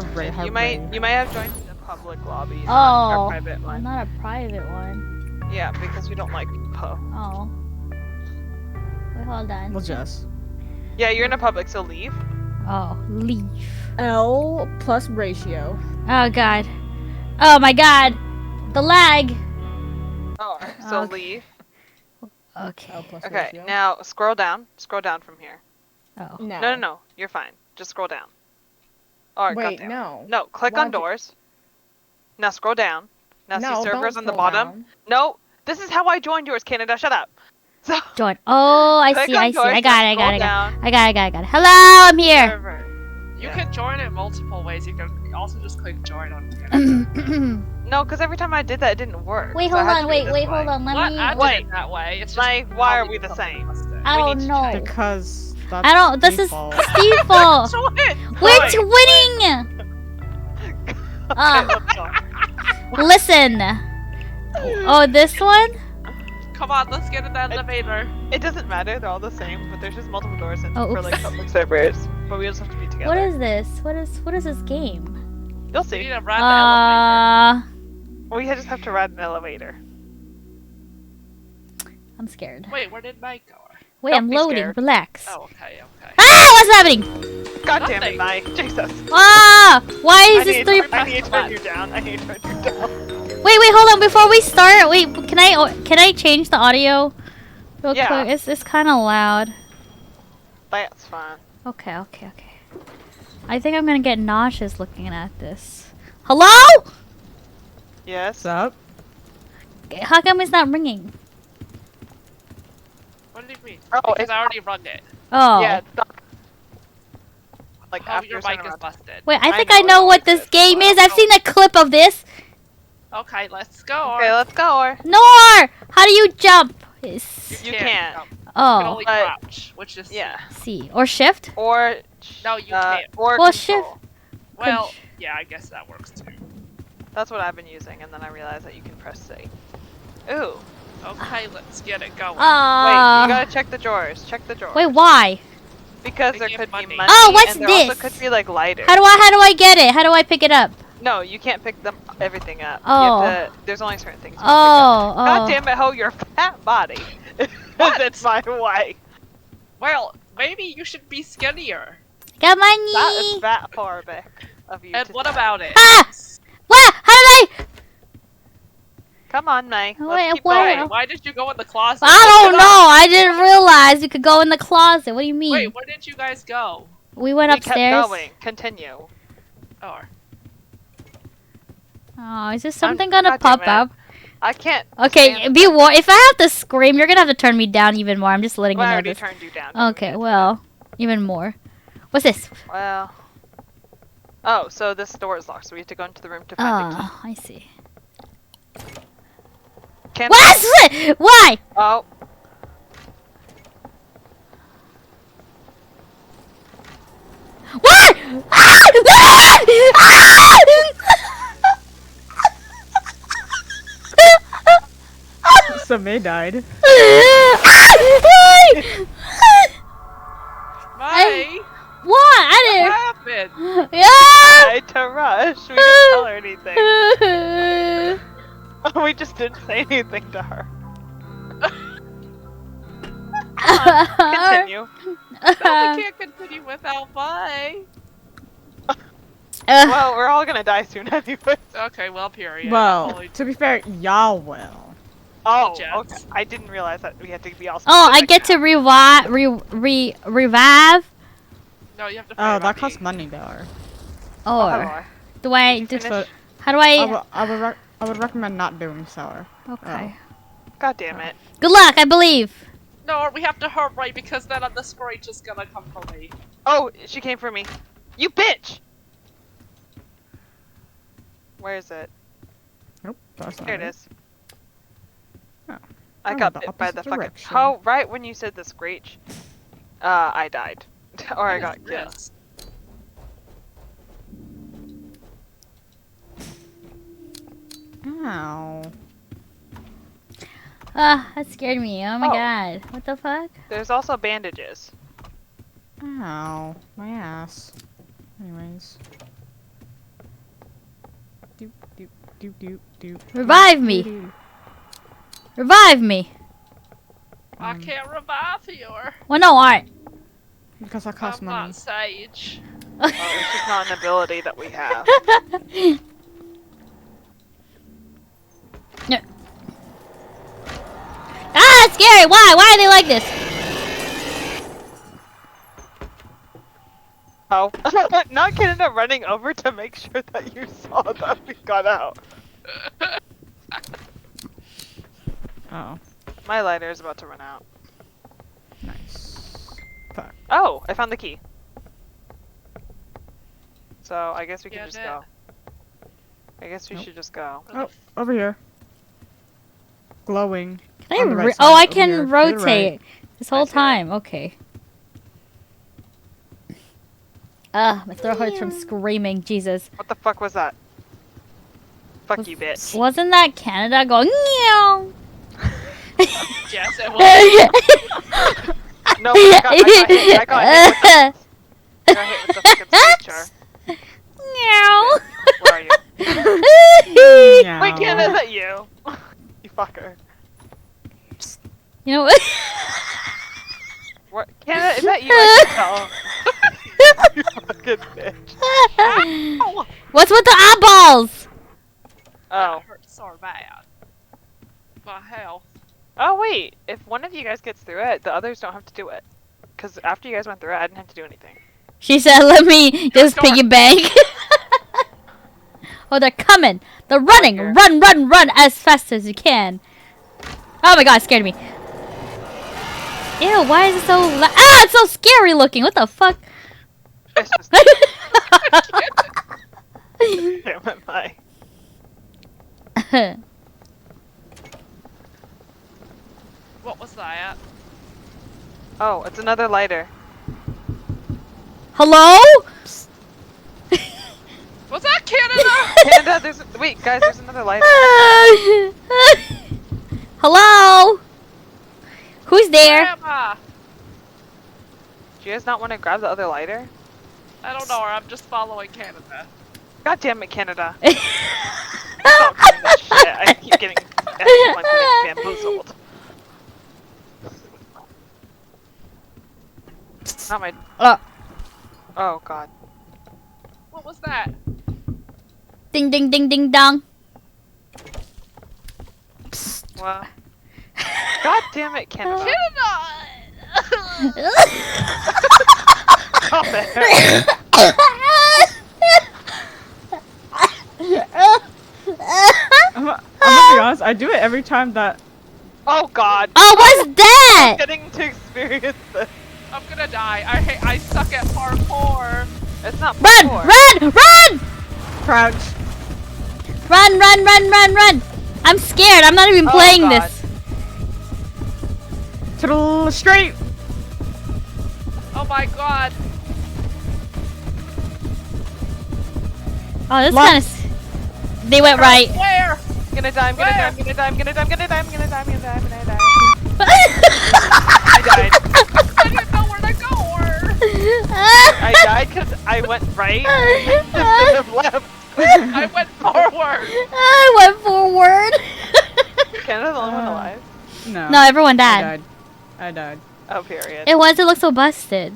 Hooray, hooray. You might have joined the public lobby, Oh, not our private one. not a private one. Yeah, because you don't like po. Oh. Wait, hold on. Well, Jess. Yeah, you're in a public, so leave. Oh, leave. L plus ratio. Oh god. Oh my god. The lag. Oh, so Okay. leave. Okay. L plus Okay, ratio. now scroll down. Scroll down from here. Oh. No. No. You're fine. Just scroll down. Alright, Wait, goddamn. no. No, click Why on do- doors. Now scroll down. Now No, see servers don't on the scroll bottom. down. No, this is how I joined yours, Canada. Shut up. So Join. Oh, I click see. on I see. doors, I got it. now I got it. scroll down. I got it. Hello, I'm here. Server. You Yeah. can join it multiple ways. You can also just click join on. No, because every time I did that, it didn't work. Wait, so I hold had to on. do it Wait, this wait, way. hold on. Let What? me. I did Wait. it that way. It's just Like, why are probably we the something same? busted. I We don't need to know. check. Because that's I don't. This is default. default. Join! Which Wait. winning? Let's go. Listen. Oh, this one? Come on, let's get in the elevator. It doesn't matter, they're all the same, but there's just multiple doors in Oh, for like oops. public servers. But we just have to be together. What is this? What is this game? You'll We see. need to ride the elevator. We just have to ride an elevator. I'm scared. Wait, where did Mike go? Wait, don't I'm be loading. scared. Relax. Oh, okay. Ah, what's happening? God damn Nothing. it, Mike. Jesus. Ah, why is I this need, three? I need to turn you down. I need to turn you down. Wait, hold on. Before we start, wait, can I change the audio real Yeah. quick? It's kind of loud. That's fine. Okay. I think I'm gonna get nauseous looking at this. Hello? Yes. What's up? How come it's not ringing? What do you mean? Oh, Because it's I already rung it. Oh. Yeah. It's not... Like Oh, after your a certain mic is amount- busted. Wait, I think know, I know it's what like this this. game is. I've seen a clip of this. Okay, let's go. Okay, let's go. Nor! How do you jump? You can't. jump. You can Oh, only but- crouch, which is Yeah. C or shift? Or. No, you can't. Or Well, control. Well, yeah, I guess that works too. That's what I've been using, and then I realized that you can press C. Ooh. Okay, let's get it going. Wait, you gotta check the drawers. Check the drawers. wait, why? Because They there give could be money. money. Oh, what's and there also this? could be like lighters. How do I get it? How do I pick it up? No, you can't pick them everything up. Oh. You have to, there's only certain things. You can Oh, pick up. God oh. damn it, Ho, your fat body. What? That's my way. Well, maybe you should be skinnier. Got money. That is fat Horbeck of you. And to what say. about it? Ah! What? How did I? Come on, May. Let's Wait, keep where? going. Why did you go in the closet? I don't know. I didn't realize you could go in the closet. What do you mean? Wait, where did you guys go? We went We upstairs. kept going. Continue. Oh, Oh, is this something gonna God damn pop it. up? I can't. Okay, stand- be warned. If I have to scream, you're gonna have to turn me down even more. I'm just letting Well, I you know already this. turned you down. Okay, well, even more. What's this? Well. Oh, so this door is locked, so we have to go into the room to find the key. Oh, I see. Can What? Why? Oh. What? Ah! Ah! So May died. May, What? what I happened? didn't. Yeah. Tried to rush. We didn't tell her anything. We just didn't say anything to her. Continue. No, we can't continue without May. Well, we're all gonna die soon anyway. Okay, well, period. Well, Holy- to be fair, y'all will. Oh, Jets. okay. I didn't realize that we had to be all. Oh, I specific get to now. revive. No, you have to pay Oh, that money. costs money, though. Oh, Or hello. do I? Did Do, you finish? how do I would recommend not doing so. Okay. God damn it. Good luck. I believe. No, we have to hurry because then the screech is gonna come for me. Oh, she came for me. You bitch! Where is it? Nope, that's not There it is. Oh. I Oh, got the bit by the opposite fucking. direction. Oh, right when you said the screech, I died, or I got killed. Yes. Ow. Ah, that scared me. Oh my Oh. god. What the fuck? There's also bandages. Ow. My ass. Anyways. Doop, doop, doop, doop, doop, Revive doop, me. doop. Revive me. I can't revive you. Well, no, alright. Because that costs I'm money. not Sage. Oh, it's just not an ability that we have. No. Ah, that's scary. Why? Why are they like this? Oh. Not Canada running over to make sure that you saw that we got out. Oh, My lighter is about to run out. nice. Fuck. Oh, I found the key. So I guess we can Yeah, just that- go. I guess we Nope. should just go. Oh, over here. Glowing. Can I On the right oh, side, I over can here, to the rotate right. this whole see that. time. Okay. My throat hurts from screaming. Jesus. What the fuck was that? Fuck you, bitch. Wasn't that Canada going meow? Yes, it was. No, I got hit. I got hit with the fucking screecher. Meow. Where are you? Meow. Wait, Canada, is that you? You fucker. You know what? What? Canada, is that you? I can tell. You fucking bitch. What's with the eyeballs? Oh. That hurts so bad. My health. Oh, wait. If one of you guys gets through it, the others don't have to do it. Because after you guys went through it, I didn't have to do anything. She said, "Let me just Go on. piggy bank." Oh, they're coming. They're running. here. Run, run, run as fast as you can. Oh my god, it scared me. Ew, why is it so ah, it's so scary looking. What the fuck? It's just... Damn it, my. What was that? Oh, it's another lighter. Hello? Was that Canada? Canada, there's... Wait, guys, there's another lighter. Hello? Who's there? Where am I? Do you guys not want to grab the other lighter? I don't know. I'm just following Canada. God damn it, Canada. Stop doing that shit. I keep getting... I'm getting bamboozled. Not my... Oh, God. What was that? Ding ding ding ding dong. Well... God damn it, Canada. Canada! Stop it. I'm gonna be honest, I do it every time that... Oh, God. Oh, what's that? Getting to experience this. I'm gonna die. I suck at parkour. It's not Run! parkour. Run! Run! Crouch. Run, run, run, run, run! I'm scared. I'm not even Oh, playing God. this. To the straight. Oh my god. Oh, this Left. kind of. They went right. Where? I'm gonna die, I'm gonna Where? die, I'm gonna die, I'm gonna die, I'm gonna die, I'm gonna die, I'm gonna die, I'm gonna die. I I died. I didn't know where to go. I died because I went right instead of left. I went forward. I went forward. Canada's the only one alive. No. No, everyone I died. died. I died. Oh, period. It was. It looked so busted.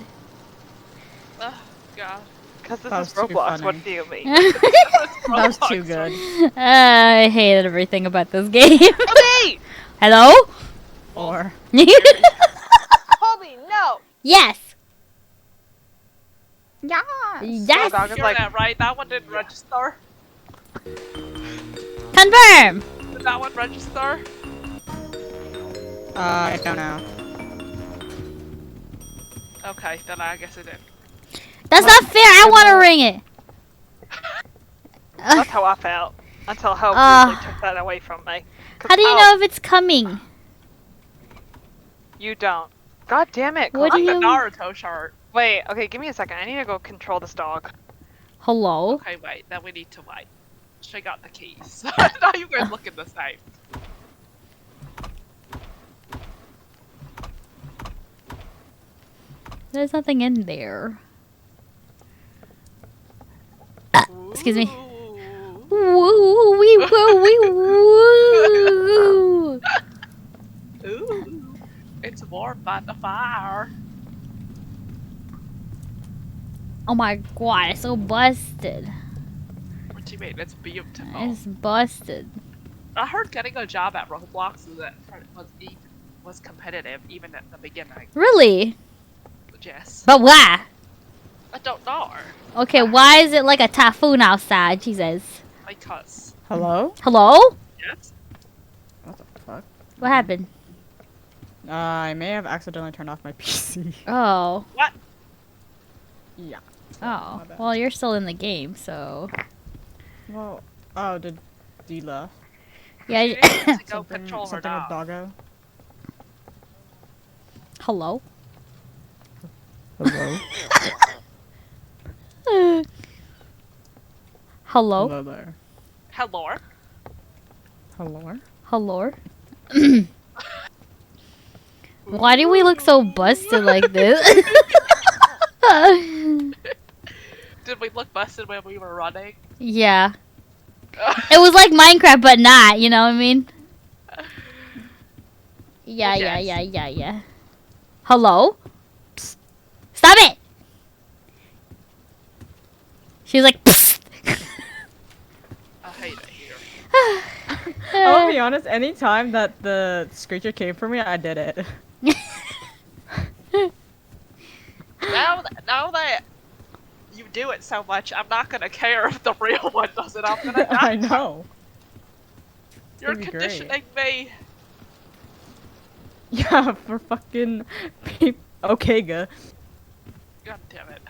Oh god. Because this That is was too Roblox, funny. what do you mean? That was too good. I hated everything about this game. Kobe! Hello? Or... Kobe, no! Yes. Yeah. Yes. dog is You're like, that right? That one didn't register. Confirm. Did that one register? I don't know. Okay, then I guess it did. That's not fair. I want to ring it. that's how I felt. Until Hope Uh, really took that away from me. 'Cause How do you Hope, know if it's coming? You don't. God damn it, What Kobe. do The you- Naruto shirt. Wait, okay, give me a second. I need to go control this dog. Hello? Okay, wait. Then we need to wait. She got the keys. Now you guys look at the same. There's nothing in there. Excuse me. Ooh. Woo, wee, woo, wee, woo. Ooh, it's warm by the fire. Oh my god, it's so busted. What do you mean? It's beautiful. It's busted. I heard getting a job at Roblox was competitive even at the beginning. Really? Yes. But why? I don't know. Okay, why is it like a typhoon outside? Jesus. Because. Hello? Hello? Yes. What the fuck? What happened? I may have accidentally turned off my PC. Oh. What? Yeah. Oh. My bad. Well, you're still in the game, so. Well, oh, did D left? Yeah. She needs to go Something, control her something with dog. doggo? Hello? Hello? Hello? Hello there. Hello. Hello? Hello? Why do we look so busted like this? Did we look busted when we were running? Yeah. It was like Minecraft, but not, you know what I mean? Yeah, Yes. yeah. Hello? Psst. Stop it! She was like, psst. I hate it here. I'll be honest, anytime that the screecher came for me, I did it. Now that you do it so much, I'm not gonna care if the real one does it. I'm gonna die. I know. You're It'd be great. conditioning me. Yeah, for fucking okay, ga. God damn it.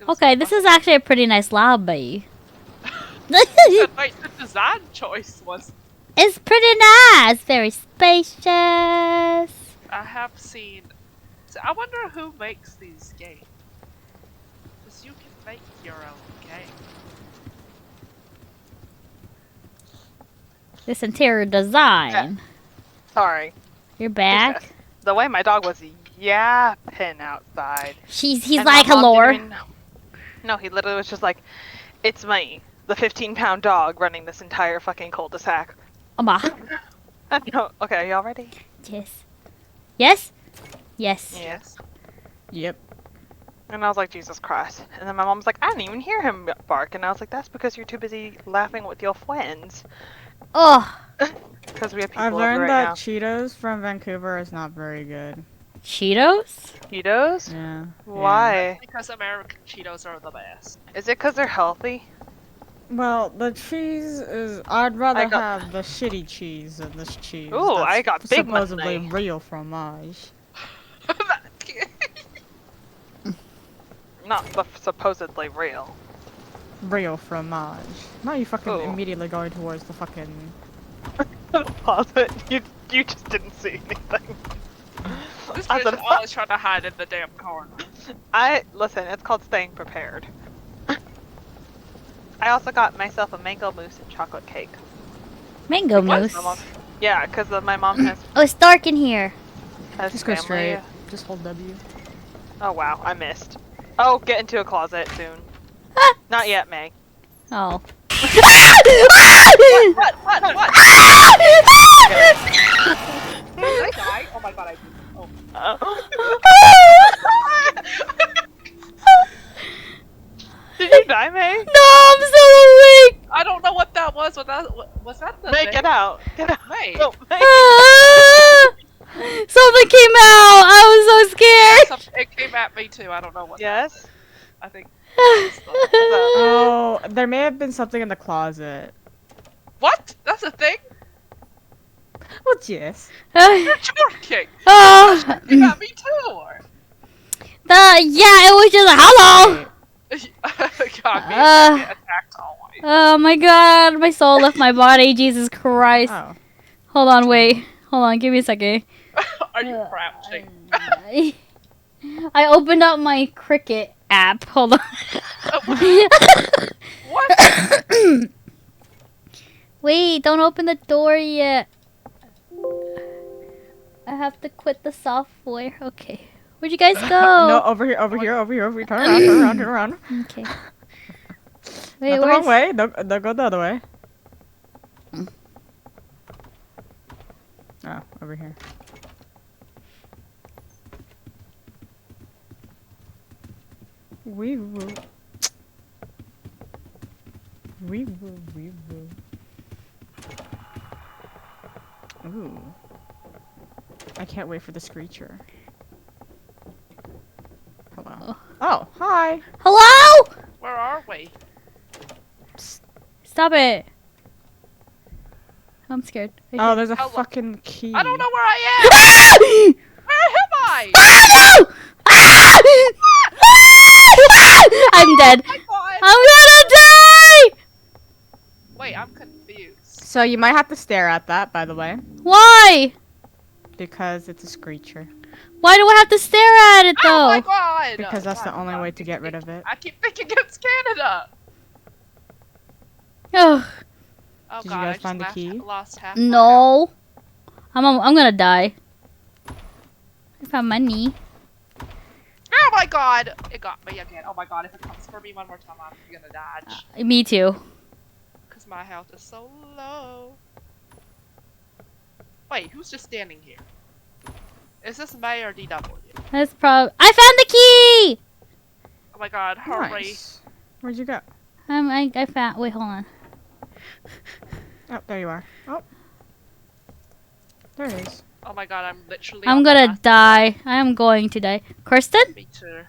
Okay, this is actually a pretty nice lobby. Right, the design choice was. It's pretty nice. Very spacious. I have seen. So I wonder who makes these games. Because you can make your own game. This interior design. Sorry. You're back. The way my dog was yapping outside. He's And like, my mom hello. didn't even know. No, he literally was just like, it's me, the 15-pound dog running this entire fucking cul-de-sac. No, okay, are y'all ready? Yes. Yes? Yes. Yes. Yep. And I was like, Jesus Christ. And then my mom was like, I didn't even hear him bark. And I was like, that's because you're too busy laughing with your friends. Oh, Because we have people I've over learned right that now. Cheetos from Vancouver is not very good. Cheetos? Cheetos? Yeah. Why? Because American Cheetos are the best. Is it because they're healthy? Well, the cheese is. I'd rather I got- have the shitty cheese than this cheese. Ooh, that's I got big supposedly money. real fromage. Not the supposedly real. Real fromage. Now you fucking Ooh. immediately going towards the fucking. Pause it. You just didn't see anything. This I bitch said, is always trying to hide in the damn corner. Listen, it's called staying prepared. I also got myself a mango mousse and chocolate cake. Mango What? mousse. My mom- Yeah, because my mom Oh, it's dark in here. has Just go family. straight. Just hold W. Oh wow, I missed. Oh, get into a closet soon. Not yet, May. Oh. What? Did I die? Oh my god, I did. Oh. Did you die, May? No, I'm still awake. I don't know what that was. Was that the May, thing? get out. Get out. May. No, May. Ah! Something came out. I was so scared. It came at me too. I don't know what. Yes? I think. Oh, there may have been something in the closet. What? That's a thing? Well, yes. You're joking. Oh, It came at me too. yeah, it was just like, hello. God, me and get attacked always. Oh my god, my soul left my body. Jesus Christ. Oh. Hold on, wait. Hold on, give me a second. Are you crouching? I opened up my Cricket app. Hold on. What? Wait, don't open the door yet. I have to quit the software. Okay. Where'd you guys go? No, over here, over here, over here, over here. Turn around, turn around, turn around. Okay. Not Wait, the wrong where's... way. Don't go the other way. Oh, over here. We will. We will. We will. Ooh. I can't wait for the screecher. Hello. Oh, hi. Hello? Where are we? Stop it. I'm scared. Oh, there's a Hello. fucking key. I don't know where I am. Where am I? Oh, no! Ah! I'm dead. Oh my god. I'm gonna die! Wait, I'm confused. So you might have to stare at that, by the way, Why? because it's a screecher. Why do I have to stare at it Oh though? my god! Because that's the God, only God. way to get rid of it. I keep thinking it's Canada. Ugh. Oh Did you god, guys I just find the key? lost half my health. No. I'm gonna die. I found money. Oh my god! It got me again. Oh my god, if it comes for me one more time, I'm gonna dodge. Me too. Because my health is so low. Wait, who's just standing here? Is this May or DW? That's I found the key! Oh my god, hurry. Nice. Where'd you go? I found. Wait, hold on. Oh, there you are. Oh. There it is. Oh my god, I'm literally I'm on the gonna last die. I am going to die. Kirsten? one. Me too.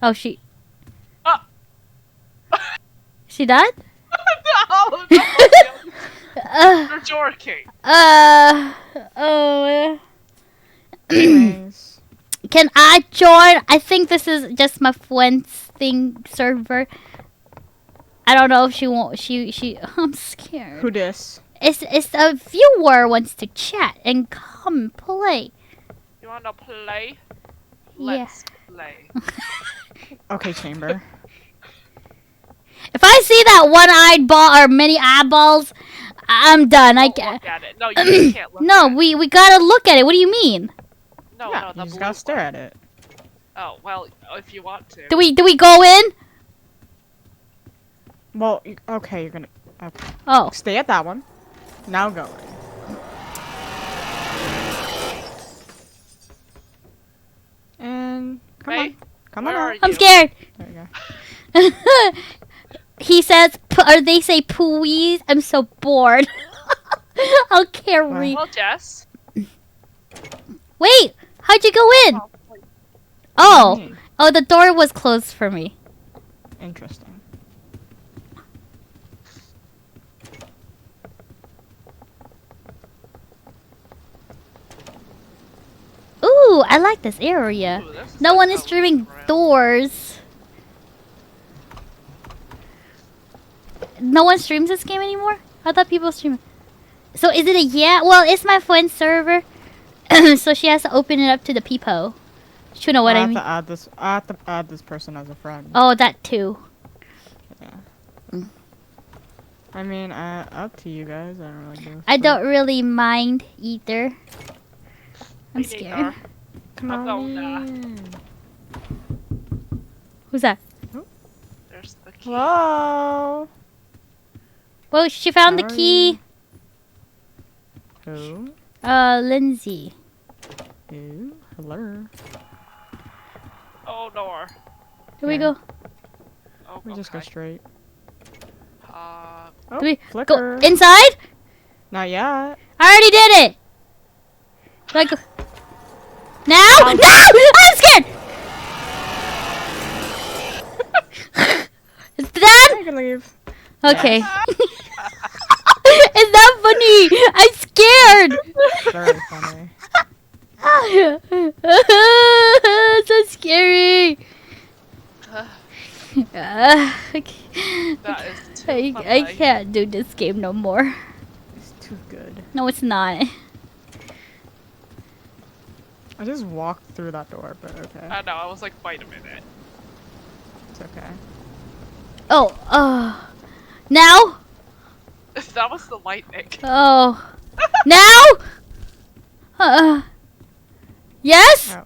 Oh, she. Ah! She died? No, no, you're joking. Oh. Anyways. Can I join? I think this is just my friend's thing server. I don't know if she won't. She. I'm scared. Who dis? It's a viewer wants to chat and come play. You wanna play? Yeah. Let's play. Okay, Chamber. If I see that one-eyed ball or many eyeballs, I'm done. I Don't can't. look at it. No, you can't look No, at it. we gotta look at it. What do you mean? No, Yeah, no, you the just blue gotta stare one. at it. Oh, well, if you want to. Do we go in? Well, okay, you're gonna. Okay. Oh, Stay at that one. Now go in. And come May, on, come on where are out. you? I'm scared. There you go. He says, or they say, please. I'm so bored. I'll carry. Well, Jess. Wait, how'd you go in? Oh, wait. Oh, oh, the door was closed for me. Interesting. Ooh, I like this area. Ooh, this No like one is a streaming room. Doors. No one streams this game anymore? I thought people stream. So is it a yeah? Well, it's my friend's server, so she has to open it up to the people. You know what I have mean? to add this. I have to add this person as a friend. Oh, that too. Yeah. I mean, up to you guys. I don't really give a I fuck. don't really mind either. I'm Me scared. neither. Come I'm on going in. Who's that? There's the key. Hello. Well, she found the How are key. Who? Lindsay. Who? Hello. Oh, door. Here we Yeah. go. Oh, We just go okay. straight. Uh, Oh, Do we flicker. go inside? Not yet. I already did it. Do I go now? No! I'm scared. Is that? I can leave. Okay. Is that funny? I'm scared. Very funny. So scary. that is too I funny. can't do this game no more. It's too good. No, it's not. I just walked through that door, but okay. I know, I was like, wait a minute. It's okay. Oh, now? That was the lightning. Oh, now? Yes? Oh.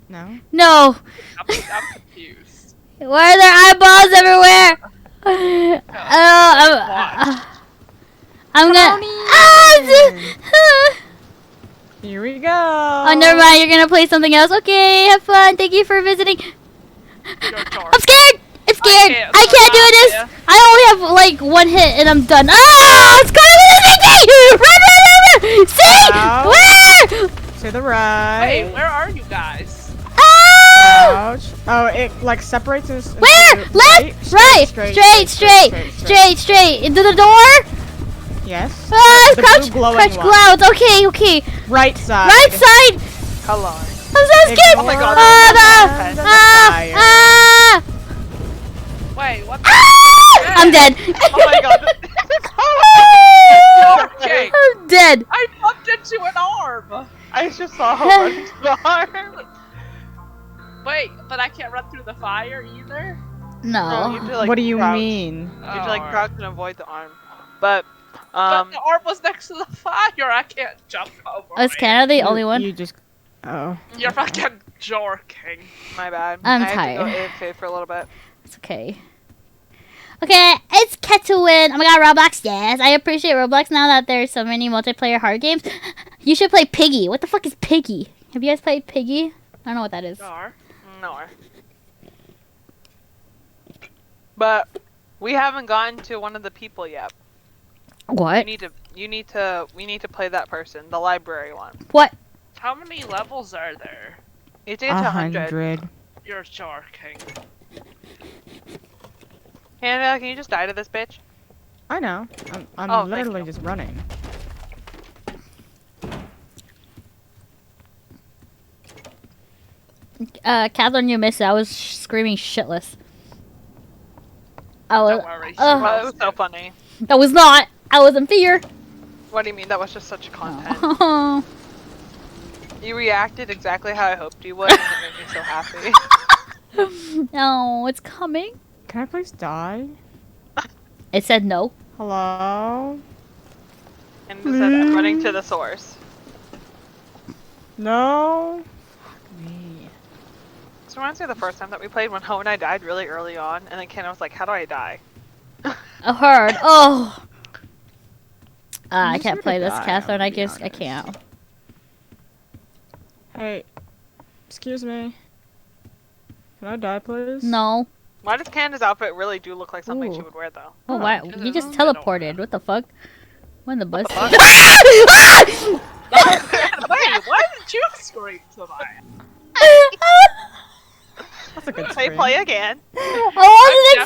No? No. I'm confused. Why are there eyeballs everywhere? I'm gonna. Here we go. Oh, never mind. You're gonna play something else. Okay, have fun. Thank you for visiting. Your turn. I'm scared. I'm scared. can't I can't do this. survive, I only have like one hit and I'm done. Ah! It's going with me. Run, run, run, run. See? Ow. Where? To the right. Hey, where are you guys? Ah! Ouch. Oh, it like separates us. Where? into Left, right, straight. Into the door. Yes. Ah, The crouch, blue glowing crouch, one. clouds. Okay. Right side. Right side. Hello. I'm so scared. Ignore Oh my God, Ah, the fire. Wait, what the? I'm dead. Oh my God. Okay. I'm dead. I bumped into an arm. I just saw her run into the arm. Wait, but I can't run through the fire either? No, No. you have to, like, What do you crouch. mean? You have to like crouch and avoid the arm. But But the arm was next to the fire. I can't jump over Is it. Canada the only one? You just. Oh. You're fucking jorking. my bad. I'm I had tired. to go AFK for a little bit. It's okay. Okay, it's Ketwin. Oh my god, Roblox. Yes, I appreciate Roblox now that there's so many multiplayer hard games. You should play Piggy. What the fuck is Piggy? Have you guys played Piggy? I don't know what that is. Dar. No. But we haven't gotten to one of the people yet. What? We need to play that person, the library one. What? How many levels are there? You have to get to 100. 100. You're jorking. Hannah, can you just die to this bitch? I know. I'm Oh, thank literally you. just running. Catherine, you missed it. I was screaming shitless. I was. Don't worry. Well, it was so funny. That was not. I was in fear. What do you mean? That was just such content. Oh. You reacted exactly how I hoped you would, and it made me so happy. No, it's coming. Can I please die? It said no. Hello? And it said, I'm running to the source. No? Fuck me. This reminds me of the first time that we played when Ho and I died really early on, and then Kenna was like, how do I die? I heard. Oh. I just can't here play to this, die, Catherine. I'm I gonna be guess I honest. can't. Hey. Excuse me. Can I die, please? No. Why does Candace's outfit really do look like something she Ooh. would wear, though? Oh, Oh, why? because You it's just in the middle. teleported. What the fuck? When the bus? fuck? Wait, why did you scream to that? That's a good Say scream. play again. I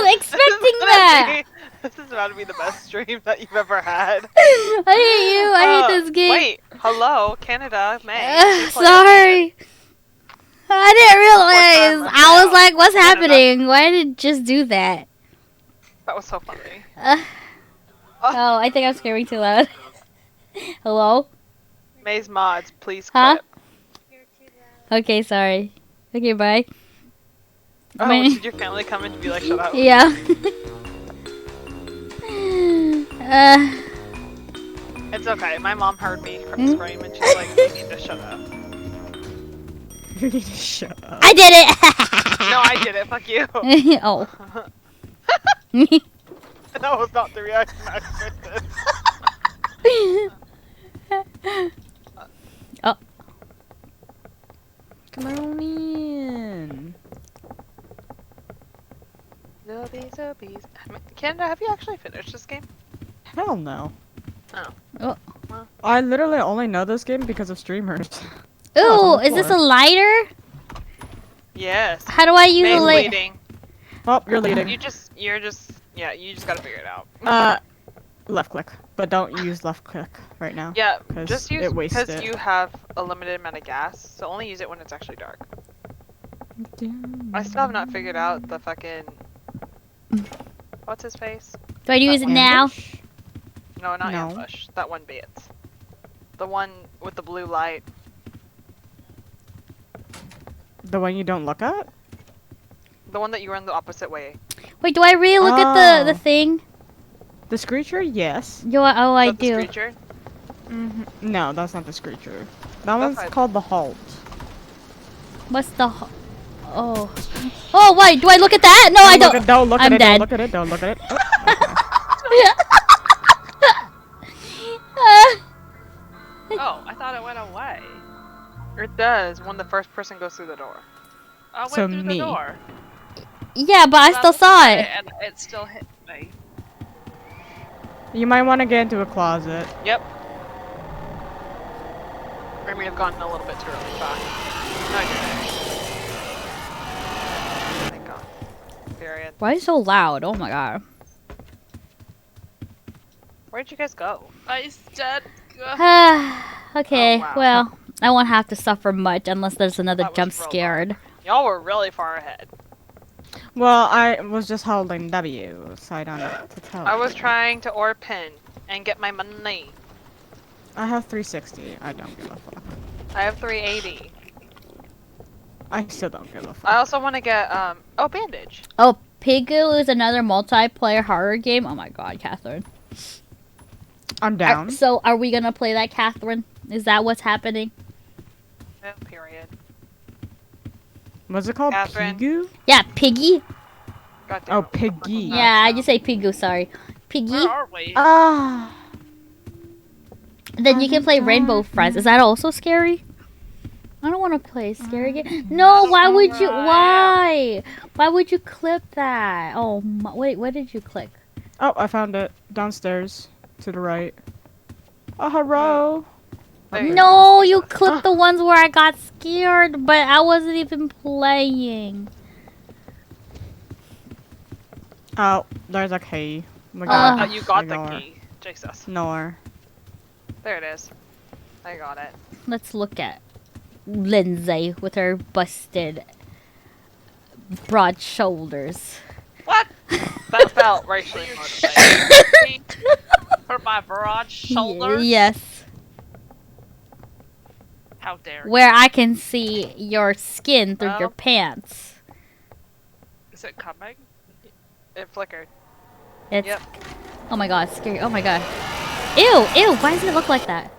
wasn't expecting that. This is about to be the best stream that you've ever had. I hate you. I hate this game. Wait, hello, Canada, May. Say play Sorry. I didn't realize. time I was out. like, what's Canada. happening? Why did it just do that? again. That was so funny. Oh, I think I'm screaming too loud. Hello? May's mods, please Huh? clip. Okay, sorry. Okay, bye. Oh, My- did your family come in to be like, shut up? Yeah. It's okay. My mom heard me from the scream and she's like, you need to shut up. You need to shut up. I did it! No, I did it. Fuck you. Oh. That was not the reaction I expected. Oh. Come on in. Zoobies. Canada, have you actually finished this game? Hell no. Oh. I literally only know this game because of streamers. Ooh, Oh, it's on the is this a floor. lighter? Yes. How do I use May's a light? leading. Oh, you're leading. You just gotta figure it out. Left click. But don't use left click right now. Yeah, 'cause just use, it wastes because it. you have a limited amount of gas, so only use it when it's actually dark. I still have not figured out the fucking... What's his face? Do I use it now? Ambush? No, not No. ambush. That one Bates. The one with the blue light. The one you don't look at? The one that you run the opposite way. Wait, do I really look at the Oh. thing? The Screecher? Yes. Oh, I Is that the do. Screecher? No, that's not the Screecher. That one's right. called the Halt. What's the? Oh. Oh wait. Do I look at that? No, I don't. Don't look I'm at it. dead. Don't look at it. Don't look at it. Oh, I thought it went away. It does when the first person goes through the door. I went So through me. the door. Yeah, but I And still looked saw at it. And it still hit me. You might want to get into a closet. Yep. I may have gone a little bit too early. Bye. No, you're there. Thank God. Period. Why is it so loud? Oh my god. Where'd you guys go? He's dead. Okay, Oh, wow. well, I won't have to suffer much unless there's another That was jump Roblox. scared. Y'all were really far ahead. Well, I was just holding W, so I don't know what to tell I you. was trying to or pin and get my money. I have 360. I don't give a fuck. I have 380. I still don't give a I fuck. also want to get oh, bandage. Oh, Pigu is another multiplayer horror game. Oh my god, Catherine. I'm down. So, are we gonna play that, Catherine? Is that what's happening? No, period. What's it called? Catherine. Pigu? Yeah, Piggy? God damn Oh, it. Piggy. Yeah, I just say Pigu, sorry. Piggy? Where are we? Ah. Then you can play Rainbow Friends. Is that also scary? I don't want to play a scary game. No, don't why know would where you? I Why? Why would you click that? Oh, wait, what did you click? Oh, I found it. Downstairs. To the right. Oh, hello. There you go. No, you clicked the ones where I got scared, but I wasn't even playing. Oh, there's a key. Oh my god. You got the Ignore. key. Jesus. Nor. There it is. I got it. Let's look at Lindsay with her busted broad shoulders. What? That felt racially You motivated. For my broad shoulders? Yes. How dare you? Where I can see your skin through your Oh. pants. Is it coming? It flickered. It's Yep. oh my god, scary. Oh my god. Ew, ew, why does it look like that?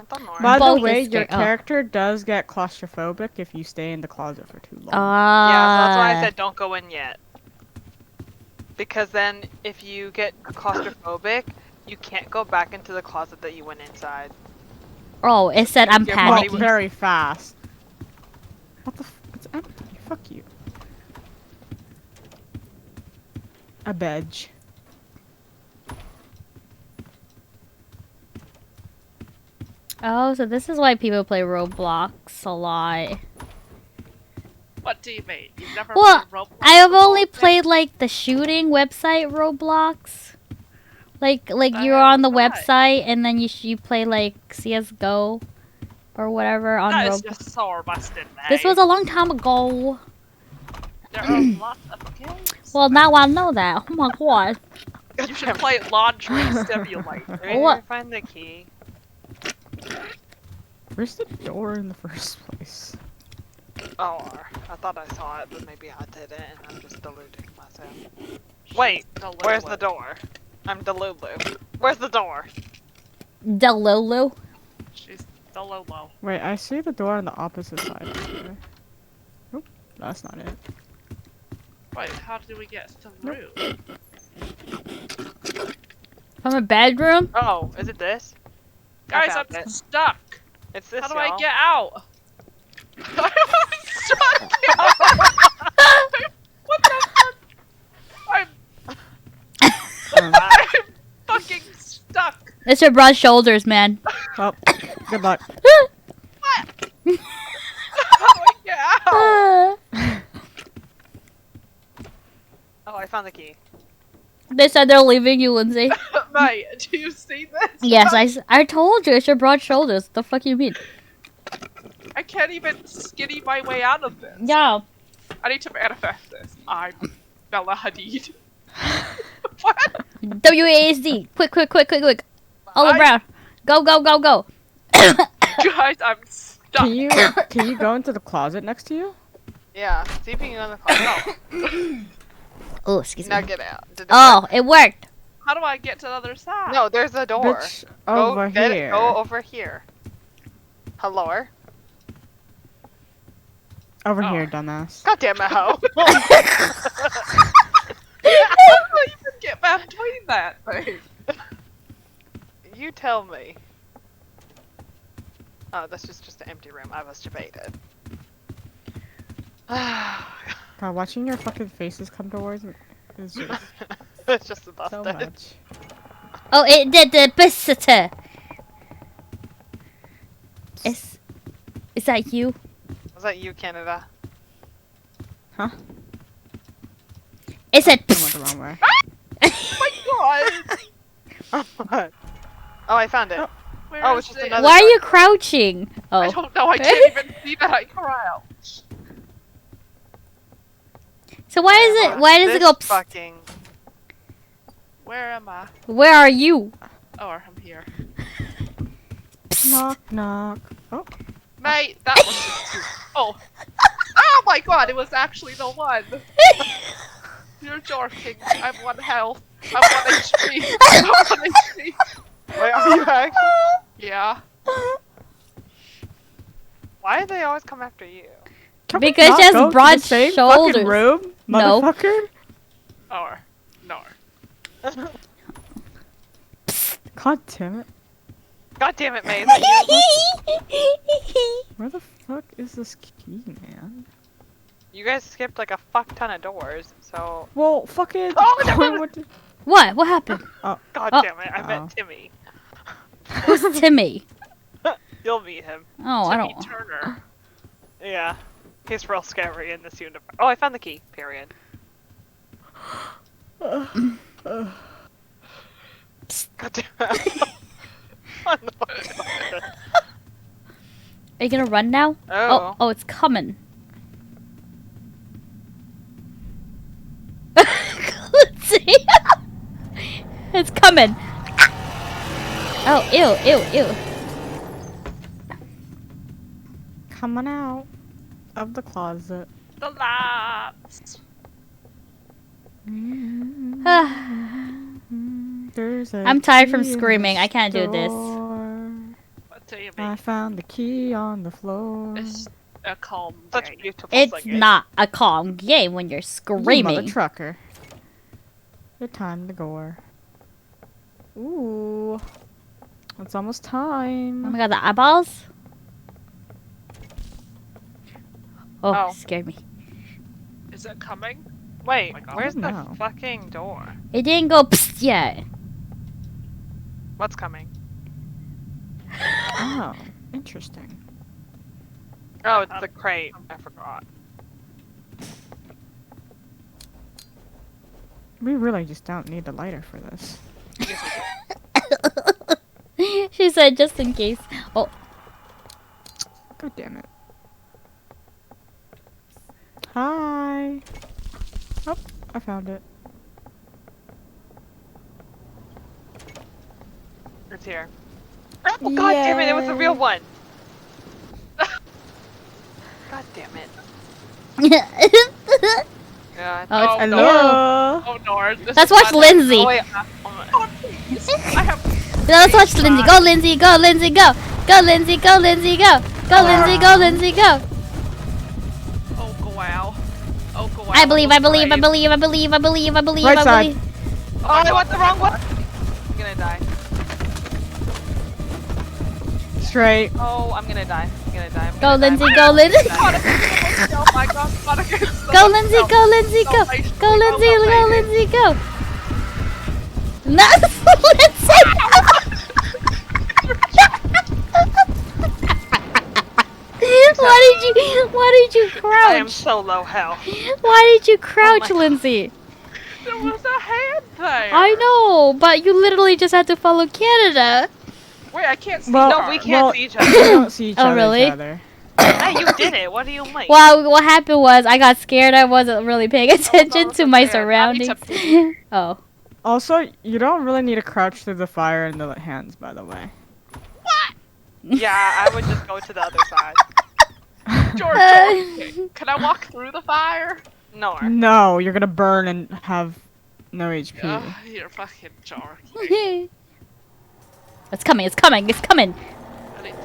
I thought Nora. By the Both way, is your scary. Oh. character does get claustrophobic if you stay in the closet for too long. Yeah, that's why I said don't go in yet. Because then, if you get claustrophobic, you can't go back into the closet that you went inside. Oh, it said I'm Your Well, body panicking. very fast. What the f? It's empty. Fuck you. A bedge. Oh, so this is why people play Roblox a lot. What do you mean? You've never Well, played Roblox I have before? only played like the shooting website Roblox. Like you're Oh, on the right. website and then you play like CS:GO or whatever on That is Roblox. just so rusted, mate. This was a long time ago. There are lots of games. Well, now I know that. Oh my god. You should play Laundry Simulator. Did What? you find the key? Where's the door in the first place? Oh, I thought I saw it, but maybe I didn't, and I'm just deluding myself. Wait, where's the door? I'm delulu. Where's the door? Delulu. She's the Lolo. Wait, I see the door on the opposite side. Actually. Nope, that's not it. Wait, how do we get through? From a bedroom? Oh, is it this? Guys, found I'm it. stuck. It's this, How do I y'all. get out? I'm stuck. What the fuck? I'm fucking stuck. It's your broad shoulders, man. Oh, good luck. How do I get out? Oh, I found the key. They said they're leaving you, Lindsay. Mate, do you see this? Yes, I told you it's your broad shoulders. The fuck you mean? I can't even skinny my way out of this. Yeah. I need to manifest this. I'm Bella Hadid. What? WASD. Quick. All I- around. Go. Guys, I'm stuck. Can you go into the closet next to you? Yeah, see if you can go in the closet. Oh, excuse Now me. get out. Did it Oh, work? it worked. How do I get to the other side? No, there's a door. Bitch, over Go here. Go over here. Hello? Over Oh. here, dumbass. God damn it, ho. How did I even get between that thing? You tell me. Oh, this is just an empty room. I was debated. God, watching your fucking faces come towards me is just It's just about so that. much. Oh, it did the visitor. Is that you? Was that you, Canada? Huh? It said. I went the wrong way. Oh my. Oh, I found it. Oh. Where Oh, is it's just it? another- Why are you crouching? I Oh. don't know. I can't even see that I crouch. So why is it? Why does it go? This Psst? fucking... Where am I? Where are you? Oh, I'm here. Knock, knock. Oh, Mate, that was just too... Oh. Oh my god, it was actually the one. You're joking. I'm 1 health. I'm 1 HP. I'm 1 HP. Wait, are you actually? Yeah. Why do they always come after you? can we Because not she has go to the broad same shoulders. fucking room, No. motherfucker? Or. No. God damn it. God damn it, May. Is that you? Where the fuck is this key, man? You guys skipped like a fuck ton of doors, so... Well, fucking. Oh, no. what the- What? What happened? God Oh. damn it, I Oh. met Timmy. Who's Timmy? You'll meet him. Oh, I Timmy don't. Turner. Yeah. He's real scary in this universe. Oh, I found the key. Period. God damn it. What the fuck is that? Are you gonna run now? Oh. Oh, it's coming. See? It's coming. Oh, ew, ew, ew. Coming out of the closet. The labs. There's a I'm tired from key in screaming. the I can't do this. store. What do you I mean? found the key on the floor. It's a calm Such game. beautiful It's singing. not a calm game when you're You screaming. mother trucker. Your time to go. Ooh. It's almost time. Oh my god, the eyeballs? Oh, Oh. scared me. Is it coming? Wait, Oh my God. where's the No. fucking door? It didn't go psst yet. What's coming? Oh, interesting. Oh, it's the crate. I forgot. We really just don't need a lighter for this. She said just in case. Oh, God damn it. Hi. Oh, I found it. It's here. Oh, God damn it, it was the real Yay. one. God damn it. Yeah, Oh, it's- Hello. Oh no. This Let's is watch not- Lindsay. Oh, wait. Oh, please. I have. Let's watch Lindsay. Go, Lindsay. Go, Lindsay. Go. Go, Lindsay. Go, Lindsay. Go. Go, Lindsay. Go, Lindsay. Go. Oh, go wow. Oh, go wow. I believe. I Almost believe. I brave. believe. I believe. I believe. I believe. Right I side. believe. Oh, I went the wrong one. I'm gonna die. Straight. Oh, I'm gonna die. I'm gonna die. I'm Go, gonna die. Lindsay. Go, Lindsay. Oh my god, Monica. Go, Lindsay. Go, Lindsay. Go. Go, Lindsay. Go, Lindsay. Go. Not Lindsay. Why did you I am crouch? so low health. Why did you crouch, God. Lindsay? There was a hand there. I know, but you literally just had to follow Canada. Wait, I can't see. Well, No, we can't see each We other. don't see each Oh, other. really? Hey, you did it. What do you mean? Well, what happened was I got scared. I wasn't really paying attention to my okay. I need surroundings. to Oh. Also, you don't really need to crouch through the fire in the hands, by the way. Yeah, I would just go to the other side. George, okay. Can I walk through the fire? No. No, you're gonna burn and have no HP. You're fucking joking. It's coming, it's coming, it's coming. I need to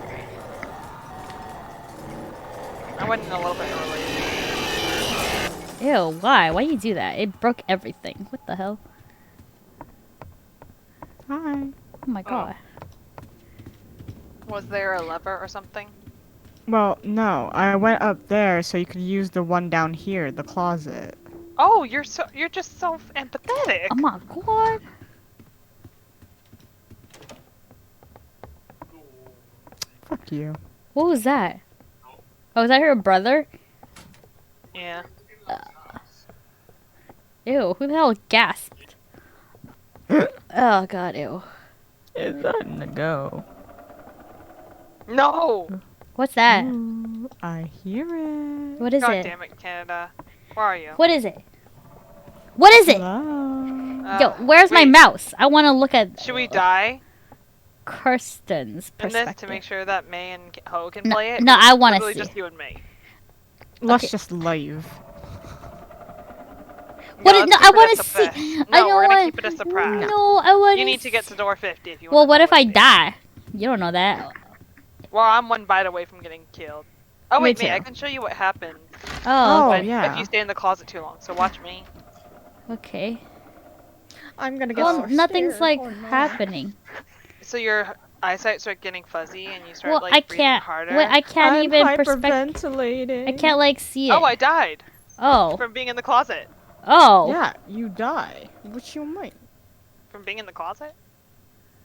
I went in a little bit early. Ew, why? Why you do that? It broke everything. What the hell? Hi. Oh my god. Was there a lever or something? Well, no. I went up there so you could use the one down here, the closet. Oh, you're just so empathetic. Oh my god. Fuck you. What was that? Oh, was that her brother? Yeah. Ew, who the hell gasped? Oh god, ew. It's starting to go. No. What's that? Ooh, I hear it. What is God it? damn it, Canada. Where are you? What is it? What is it? Hello. Yo, where's my wait. mouse? I want to look at Should we die Kirsten's in perspective. this to make sure that May and Ho can No, play it? no, I wanna Literally see. just you and me. Let's Okay. just leave. What? let's No, keep I it want to a see. surprise. I No, we're don't gonna want. keep it a surprise. No, I want. You need to get to door 50 if you Well, want. what if I die? You don't know that. Well, I'm one bite away from getting killed. Oh Me wait, May, I too. can show you what happens Oh, Oh, okay. yeah. if you stay in the closet too long. So watch me. Okay. I'm gonna get Well, nothing's like happening. So your eyesight starts getting fuzzy and you start Well, like I breathing can't. harder. Wait, I can't I'm even perspective. hyperventilating. I can't like see it. Oh, I died Oh. from being in the closet. Oh. Yeah, you die. What you mean? From being in the closet?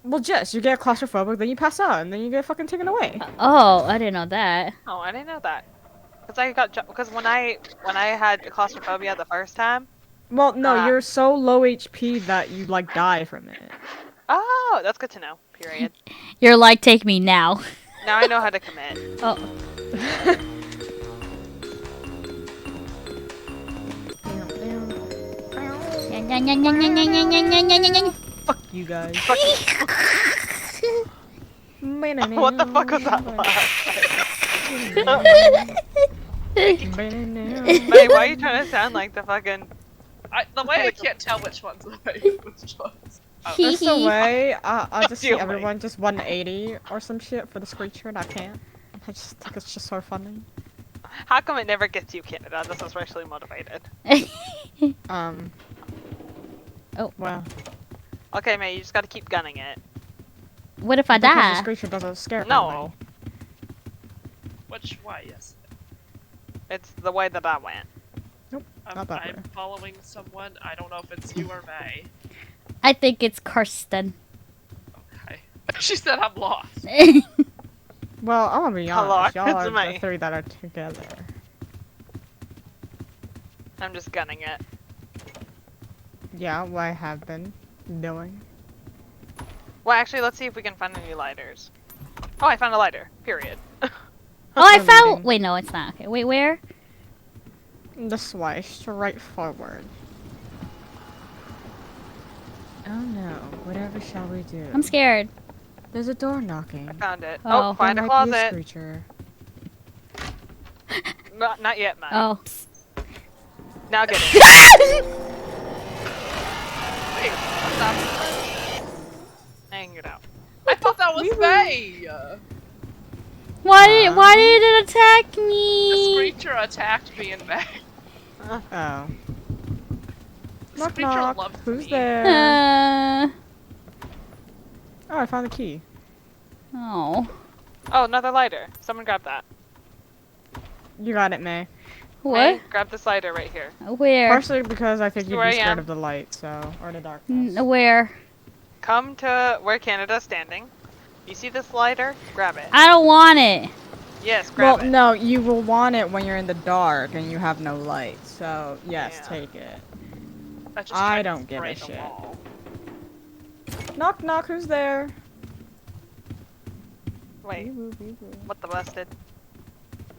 Well, Jess, you get claustrophobic, then you pass out, and then you get fucking taken away. Oh, I didn't know that. Oh, I didn't know that. Because when I had claustrophobia the first time. Well, no, Ah. you're so low HP that you like die from it. Oh, that's good to know. Period. You're like, take me now. Now I know how to commit. Oh. Fuck you guys. What the fuck was that May, why are you trying to sound like the fucking? The way I can't tell which one's the way which one's. That's the way I just see Feel me. everyone just 180 or some shit for the screecher, and I can't. I just think it's just so funny. How come it never gets you, Canada? This is racially motivated. Oh. Well. Okay, May, you just gotta keep gunning it. What if I Because the die? screecher doesn't scare No, Which way? Yes. it's the way that I went. Not that I'm way. following someone. I don't know if it's you or May. I think it's Kirsten. Okay. She said I'm lost. Well, I'm gonna be Hello, honest. Y'all it's are me. the three that are together. I'm just gunning it. Yeah, what I have been doing. Well, actually, let's see if we can find any lighters. Oh, I found a lighter. Period. Oh, I I'm found. reading. Wait, no, it's not. Okay, wait, where? This way, straight forward. Oh no, whatever shall we do? I'm scared. There's a door knocking. Found it. Oh. Oh, find There a might be closet. screecher. Not yet, man. Oh. Now get it. Wait, what's that? Hang it out. I thought that was May. Why did it attack The me? screecher attacked me in May. Oh. The Knock screecher knock. loved Who's me. there? Oh, I found the key. Oh. Oh, another lighter. Someone grab that. You got it, May. What? May, grab this lighter right here. Where? Partially because I think That's you'd where be I scared am. of the light, so or the darkness. Where? Come to where Canada's standing. You see this lighter? Grab it. I don't want it. Yes, Well, grab it. no, you will want it when you're in the dark and you have no light. So yes, Yeah. take it. I just I tried to don't give spray a the shit. wall. Knock knock. Who's there? Wait, what the busted?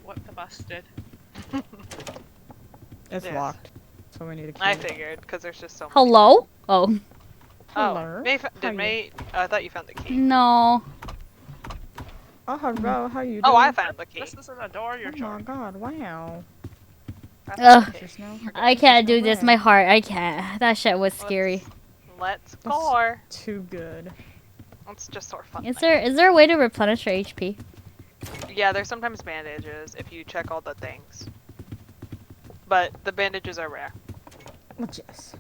What the busted? It's Yes. locked. So we need a key. I figured, because there's just so many. Hello? Oh. Hello. Oh, May How did you- May? I thought you found the key. No. Oh, hello. How you doing? Oh, I found the key. This isn't a door, you're Oh my charged. god! Wow. That's Ugh. okay. Just now. I can't do this. Okay. My heart. I can't. That shit was scary. Let's That's- score. Too good. Let's just sort fun. Is there a way to replenish your HP? Yeah, there's sometimes bandages if you check all the things. But the bandages are rare. Well, yes.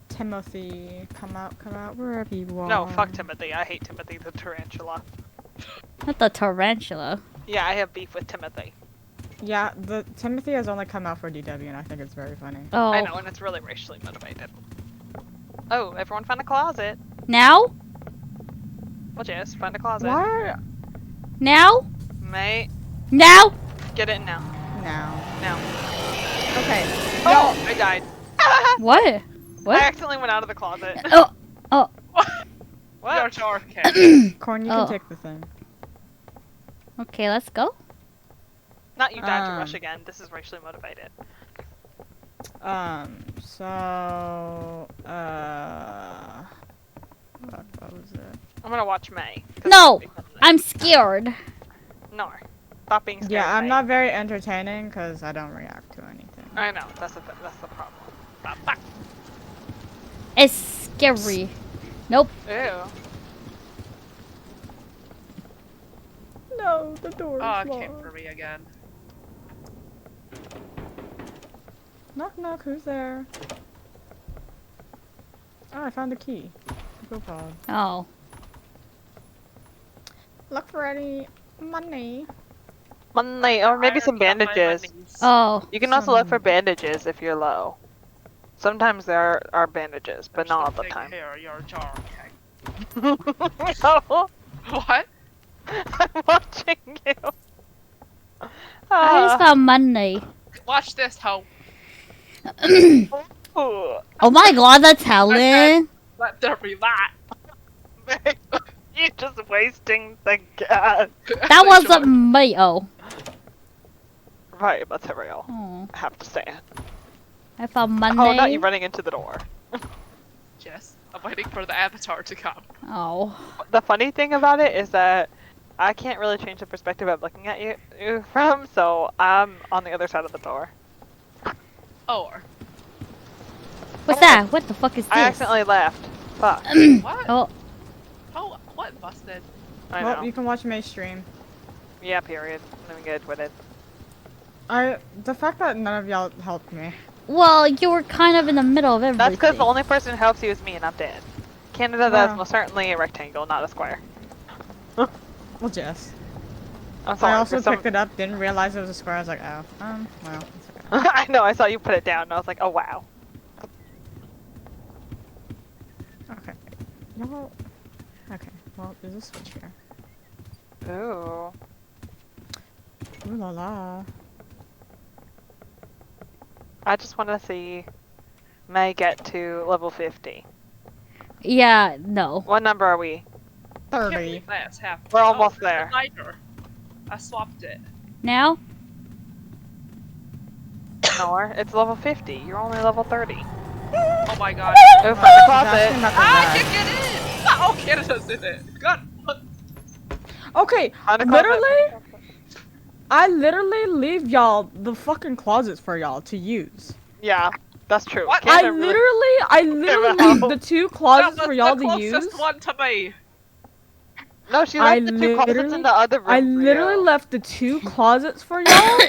Timothy, come out, wherever you are. No, fuck Timothy. I hate Timothy the tarantula. Not the tarantula. Yeah, I have beef with Timothy. Yeah, the Timothy has only come out for DW, and I think it's very funny. Oh. I know, and it's really racially motivated. Oh, everyone found a closet. Now? Well, Jess, find a closet. Why? Now? Mate, Now? get it now. No. Now. Okay. Oh, I died. What? I What? accidentally went out of the closet. Oh. Oh. What? Your jar, Ken. Corn, you Oh. can take the thing. Okay, let's go. Not you died to rush again. This is racially motivated. What was it? I'm gonna watch May. 'cause No! it's becoming- I'm scared. No. Stop being scared. Yeah, I'm May. not very entertaining because I don't react to anything. I know. That's the problem. Stop. Fuck. It's scary. Nope. Ew. No, the door is Oh, it locked. came for me again. Knock knock, who's there? Oh, I found the key. Go pod. Oh. Look for any money. Money, or maybe I some already got my bandages. monies. Oh. You can also look for Some- bandages if you're low. Sometimes there are bandages, but There's not all the something time. Here, your jar, Ken. No, What? I'm watching you. I just found money. Watch this, hoe. Ooh. Oh my god, that's Helen. Let there be that. You're just wasting the gas. That wasn't me. Oh. Right, that's real. Oh. I have to say it. I found money. Oh, not you running into the door. Yes, I'm waiting for the avatar to come. Oh. The funny thing about it is that I can't really change the perspective I'm looking at you from, so I'm on the other side of the door. Or What's that? What the fuck is this? I accidentally left. Fuck. what? Oh. Oh, what busted? I Well, know. you can watch May stream. Yeah, period. Let me get twitted. The fact that none of y'all helped me. Well, you were kind of in the middle of everything. That's because the only person who helps you is me and I'm dead. Canada, that is Wow. most certainly a rectangle, not a square. Well, Jess. I'm sorry. I also for some- picked it up, didn't realize it was a square. I was like, oh, well, it's okay. I know, I saw you put it down and I was like, oh wow. Okay. Y'all. Okay. Well, there's a switch here. Ooh. Ooh la la. I just want to see May get to level 50. Yeah, no. What number are we? Can't 30. believe that's happened. We're almost there's a there. lighter. I swapped it. Now? No, it's level 50. You're only level 30. Oh my god. Oh, find the That's closet. not the Ah, I bag. can't get in! Oh, Canada's in it. God. Okay, Find the closet. literally, I literally leave y'all the fucking closets for y'all to use. Yeah, that's true. What? I Canada really- literally Wow. leave the two That closets was for y'all the to closest use. one to me. No, she I left the two closets in literally- the other room. I for literally you. left the two closets for y'all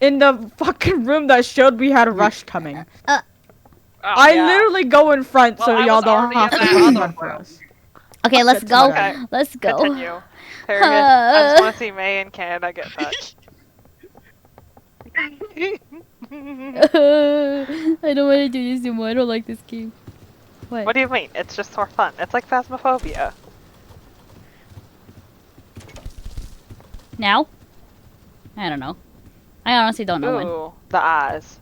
in the fucking room that showed we had a rush coming. Oh, I yeah. literally go in front so Well, I y'all was don't already have in to that go in other front for room. us. Okay, let's Okay, go. okay. Let's go. Continue. Period. I just want to see May and Canada get fucked. I don't want to do this anymore. I don't like this game. What? What do you mean? It's just for fun. It's like Phasmophobia. Now? I don't know. I honestly don't know when. Ooh, the eyes.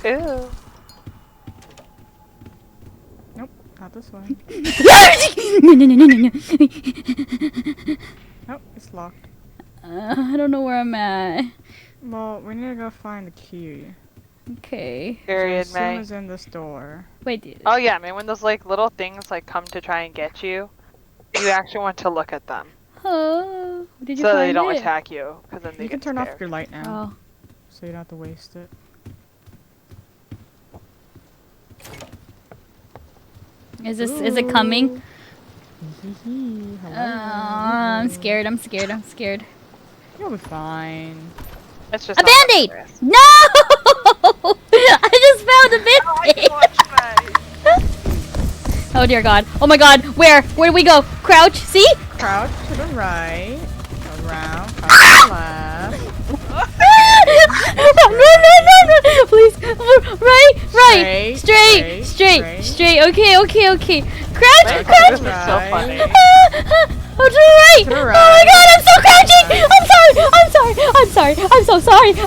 Ooh. Not this way. No, no, no, no, no, no. Oh, it's locked. I don't know where I'm at. Well, we need to go find the key. Okay. Period, As May. soon as in this door. Wait. Dude. Oh yeah, man. When those like little things like come to try and get you, you actually want to look at them Oh, did you so find they don't it? attack you, because then they You get can turn off scared. your light now, Oh. so you don't have to waste it. Is it coming? Hello. I'm scared. I'm scared. I'm scared. You'll be fine. It's just A not that band-aid! serious. No! I just found a band-aid. Oh dear God. Oh my God. Where? Where do we go? Crouch. See? Crouch to the right. Around. Crouch to the left. No. Please. Right. Straight, Straight. Okay. Crouch. Right, Crouch. This is so funny. Oh, to the right. To the Oh my right. God, I'm so crouching. I'm sorry. I'm so sorry. Son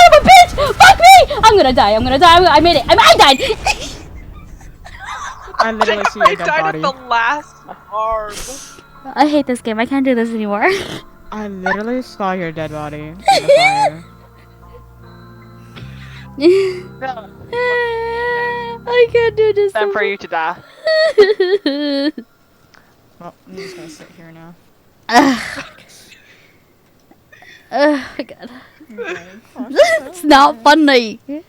of a bitch. Fuck me. I'm gonna die. I made it. I died. I literally see I your dead died body. at the last arm. I hate this game. I can't do this anymore. I literally saw your dead body in the fire. No, I can't do this. time for you to die. Well, I'm just gonna sit here now. Oh my God. Okay. It's not funny. This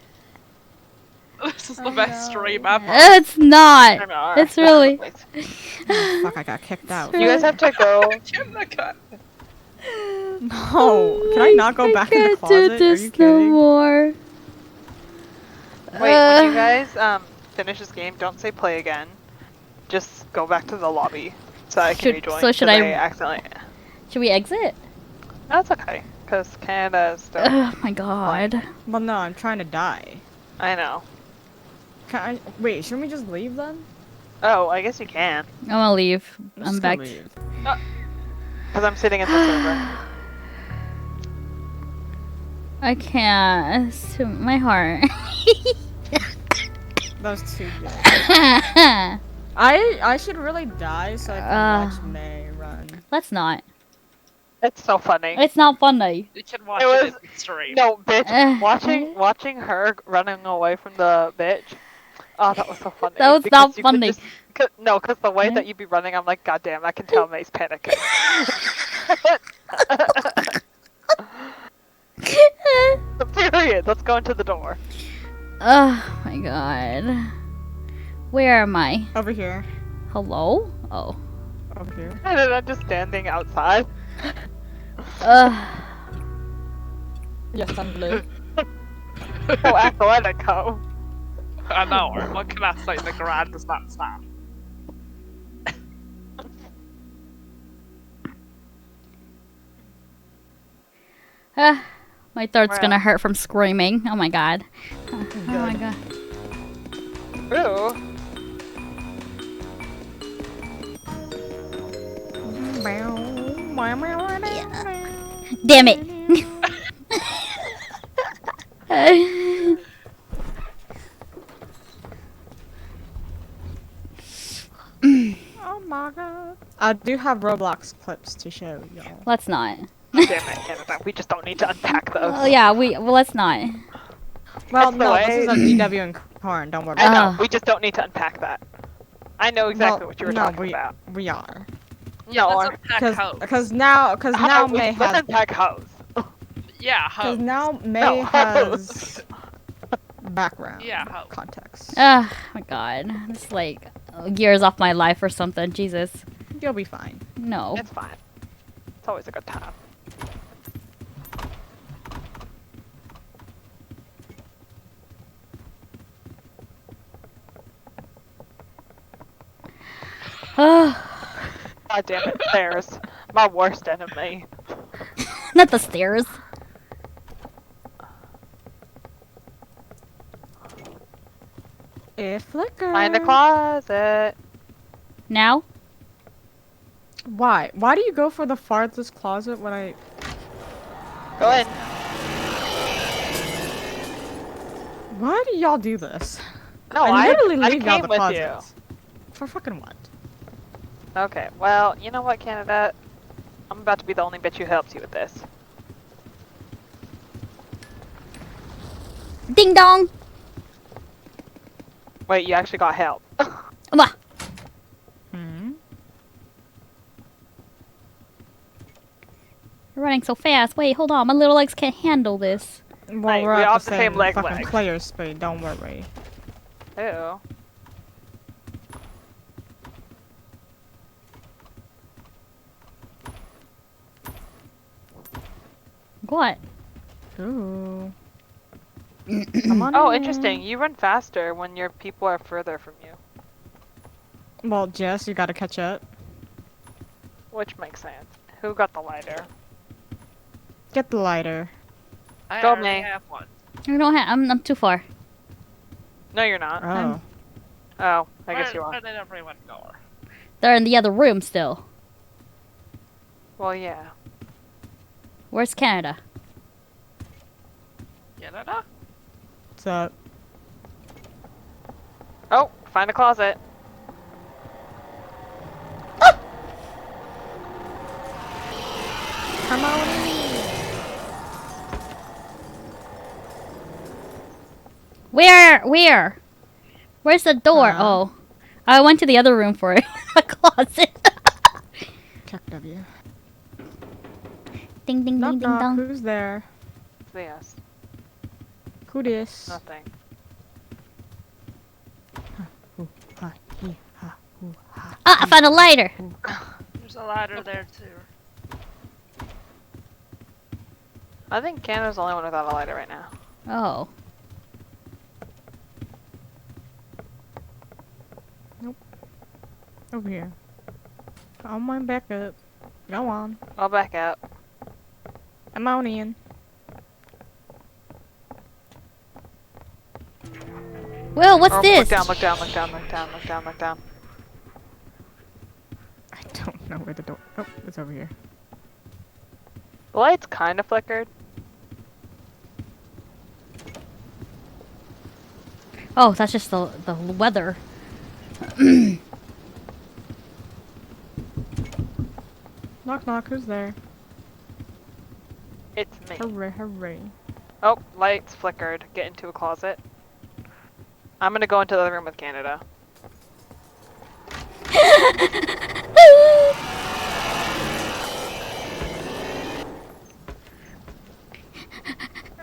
is the best stream ever. It's not. I know, It's really. Fuck, I got kicked out. You guys have to go. Kindergarten. No. Can I not go back in the I closet? can't do Are this you no kidding? more. Wait, when you guys finish this game, don't say play again. Just go back to the lobby so I can Should- rejoin. so should 'cause I- accidentally? Should we exit? That's okay, because Canada is still. Oh my God. Well, no, I'm trying to die. I know. Can I? Wait, shouldn't we just leave then? Oh, I guess you can. I'm gonna leave. I'm I'm just back. gonna leave. Because I'm sitting in the server. I can't. It's too, my heart. That was too good. I should really die so I can watch May run. Let's not. It's so funny. It's not funny. You can watch It it, was- in the stream. No, bitch. Watching her running away from the bitch. Oh, that was so funny. That was because not you could funny. No, because the way that you'd be running, I'm like, God damn, I can tell May's panicking. Period. Let's go into the door. Oh my God. Where am I? Over here. Hello? Oh. Over here. And then I'm just standing outside. Yes, I'm blue. So athletico. I know, what can I say? The grind does not stop. My throat's Where gonna at? hurt from screaming. Oh my God. Oh my God. Ooh. Damn it. Oh my god. I do have Roblox clips to show y'all. Let's not. Damn it, Canada. We just don't need to unpack those. Oh yeah, well let's not. Well, That's the no, this way. is a DW and Corn. Don't worry. I know. Ah. We just don't need to unpack that. I know exactly Well, what you were no, talking about. we are. Yeah, No, let's unpack hoes. Because now May Let's has unpack hoes. Yeah, because hoes. now May No, has background Yeah, how- context. Oh my God. It's like years off my life or something. Jesus. You'll be fine. No. It's fine. It's always a good time. Oh, God damn it, stairs. My worst enemy. not the stairs. It flickers. Find the closet. Now? Why? Why do you go for the farthest closet when I? Go in. Why do y'all do this? No, I literally I leave y'all came the with closets. For fucking what? you. Okay, well, you know what, Canada? I'm about to be the only bitch who helps you with this. Ding dong. Wait, you actually got help. Mwah. Hmm. You're running so fast. Wait, hold on. My little legs can't handle this. Well, Right, we're we at all the have the same leg fucking length. player speed. Don't worry. Ew. What? Ooh. Come on Oh, in. interesting. You run faster when your people are further from you. Well, Jess, you gotta catch up. Which makes sense. Who got the lighter? Get the lighter. I Go, already May. have one. I don't have. I'm too far. No, you're not. Oh. Oh, I guess you Where are. did everyone go? They're in the other room still. Well, yeah. Where's Canada? Canada? What's up? Oh, find a closet. Come on in. Where? Where's the door? Huh? Oh. I went to the other room for it. A closet. Check W. Ding ding Knock ding ding knock. dong. Who's there? Yes. Who dis? Nothing. Ooh, ha, hee, ha, ooh, ha. Ah, I found a lighter. There's a ladder there too. I think Canada's the only one without a lighter right now. Oh. Over here. Come on back up. Go on. I'll back out. I'm on in. Well, what's Or this? Look down. I don't know where the door. Oh, it's over here. The light's kind of flickered. Oh, that's just the weather. Knock knock. Who's there? It's me. Hooray, hooray. Oh, light's flickered. Get into a closet. I'm gonna go into the other room with Canada.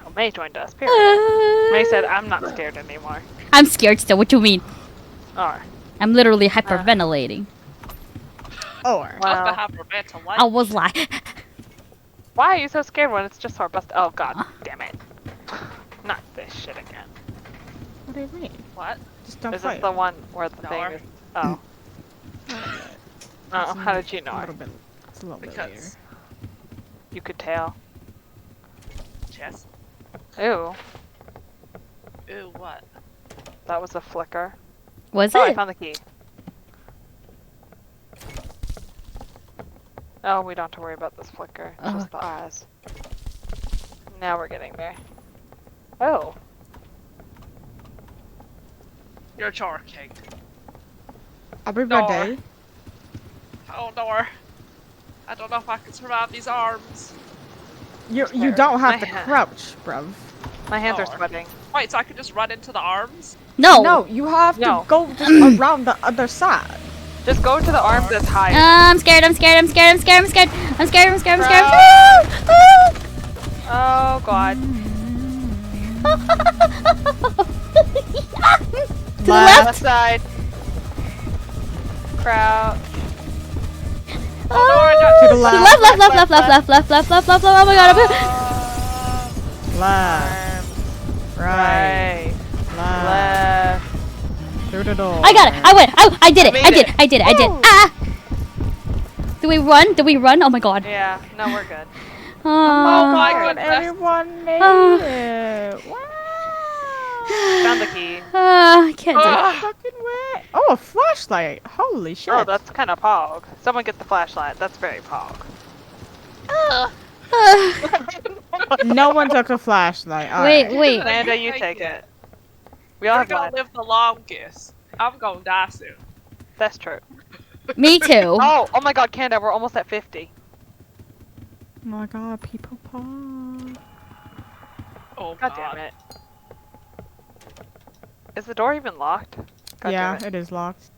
Oh, May joined us. Period. May said, "I'm not scared anymore." I'm scared still. What do you mean? Alright. I'm literally hyperventilating. Or. Wow. Must have romantic light. I was like, Why are you so scared when it's just our bust? Oh god, damn it! Not this shit again. What do you mean? What? Just don't Is fight. this the one where the No. thing is? Oh. Oh, how did you know? A little bit. It's a little bit later. Because You could tell. chess. Ew, Ooh, what? that was a flicker. was Oh, I it? found the key. Oh, we don't have to worry about this flicker. It's just the eyes. Now we're getting there. Oh. You're a char king. I'll be Door. ready. Oh, door. I don't know if I can survive these arms. You Scared. don't have My to hand. crouch, bruv. My hands are Door. sweating. Wait, so I can just run into the arms? No. No, you have No. to go just around the other side. Just go to the arm that's higher. I'm scared. I'm scared. I'm scared. I'm scared. I'm scared. I'm scared. I'm scared. I'm scared. Oh god. To the left. Left side. Crouch. Oh, To the left. left. Oh my god. Left, Right. left, Left. through the door. I got it. I went. Oh, I did it. I I made did. it. I did. I did. Woo. Ah. Do we run? Do we run? Oh my god. Yeah, no, we're good. Oh my God, goodness. everyone made Oh. it. Wow. Found the key. I can't do it. Ah. Fucking way. Oh, a flashlight. Holy shit. Oh, that's kind of pog. Someone get the flashlight. That's very pog. No one took a flashlight. All Wait, right. wait. Amanda, you take it. We all You're have gonna light. live the longest. I'm gonna die soon. That's true. Me too. Oh my god, Canada, we're almost at 50. Oh my god, people pause. Oh God damn it. Is the door even locked? God Yeah, damn it. it is locked.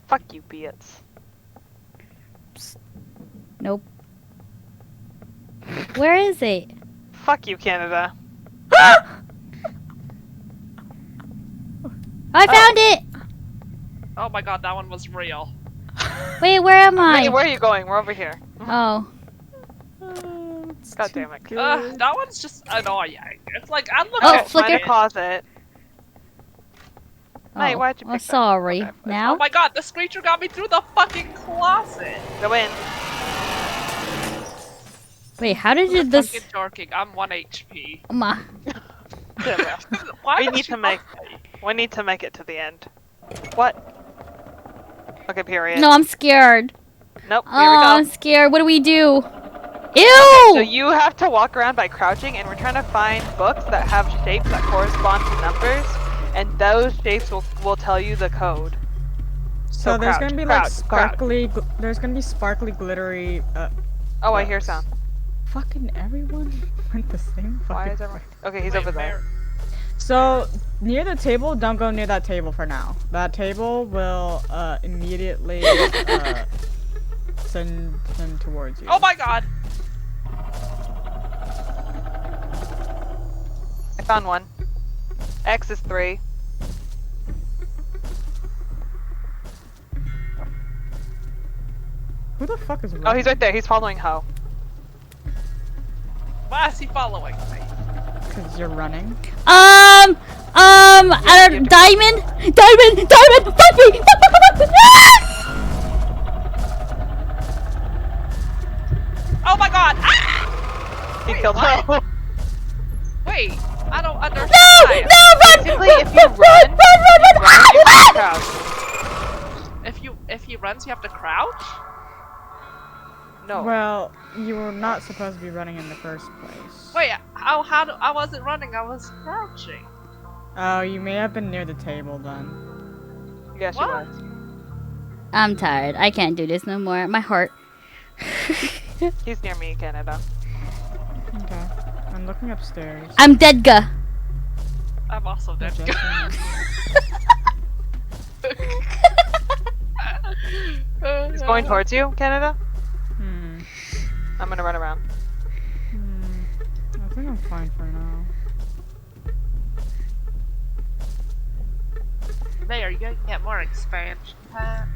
Fuck you, Beats. Nope. Where is it? Fuck you, Canada. I found it. Oh my god, that one was real. Wait, where am Hey, I? where are you going? We're over here. Oh. God damn it. That one's just annoying. It's like, I'm looking Oh, at flicker. Find a closet. Mate, why'd you Oh, pick that? sorry. Okay, Now? Oh my god, the screecher got me through the fucking closet! Go in. Wait, how did you I'm this? fucking joking, I'm 1 HP. Ma. Why We would need you to make. We need to make it to the end. What? Okay, period. No, I'm scared. Nope. Here Oh, we I'm go. scared. What do we do? Ew! So you have to walk around by crouching, and we're trying to find books that have shapes that correspond to numbers, and those shapes will tell you the code. So there's crouch, gonna be like crouch, sparkly. There's gonna be sparkly, glittery. Oh, I hear books. sound. Fucking everyone went the same Why fucking is everyone? way. Okay, he's over there. So near the table, don't go near that table for now. That table will immediately send him towards you. Oh my god! I found one. X is 3. Who the fuck is? Oh, he's right there. He's following Ho. Why is he following me? Because you're running. I don't, diamond, fuck me! Oh my god! Ah! He Wait, killed what? Ho. Wait, I don't understand. No, Basically, if you run, you have to crouch. If he runs, you have to crouch? No. Well, you were not supposed to be running in the first place. Wait, I wasn't running, I was crouching. Oh, you may have been near the table then. Yes, What? you was. I'm tired. I can't do this no more. My heart. He's near me, Canada. Okay. I'm looking upstairs. I'm deadga. I'm also dead. Just- He's going towards you, Canada. Hmm. I'm gonna run around. I think I'm fine for now. There, you can get more expansion pack.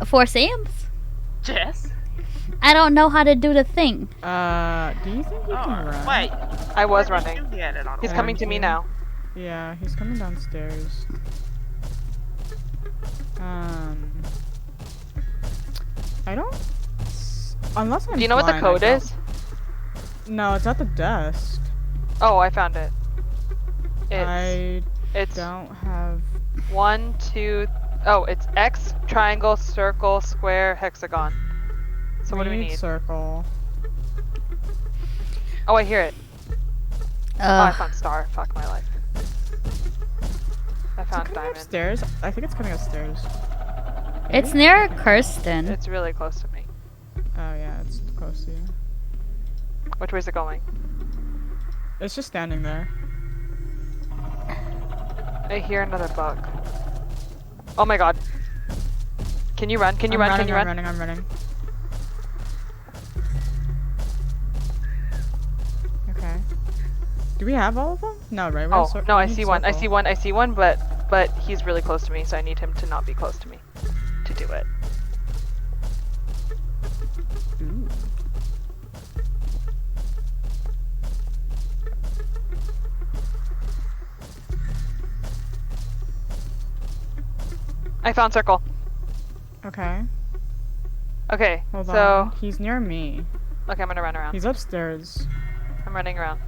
For Sam's? Jess? I don't know how to do the thing. Do you think you can run? Wait. I was where did running. you get it on? He's Oh, coming to me you? now. Yeah, he's coming downstairs. I don't. Unless I'm. Do you know what the blind, code I don't- is? No, it's at the desk. Oh, I found it. I It's don't have. 1, 2. Oh, it's X, triangle, circle, square, hexagon. So what do we need? Circle. Oh, I hear it. Oh, I found star. Fuck my life. I Is it found coming diamond. upstairs? I think it's coming upstairs. It's near Kirsten. It's really close to me. Oh yeah, it's close to you. Which way is it going? It's just standing there. I hear another bug. Oh my god. Can you run? Can you I'm run? running, Can you I'm run? running, I'm running. Okay. Do we have all of them? No, right? We're Oh, no, we I need see one. I circle. see one. I see one, but he's really close to me, so I need him to not be close to me to do it. Ooh. I found circle. Okay. Okay, Hold so on. He's near me. okay, I'm gonna run around. He's upstairs. I'm running around.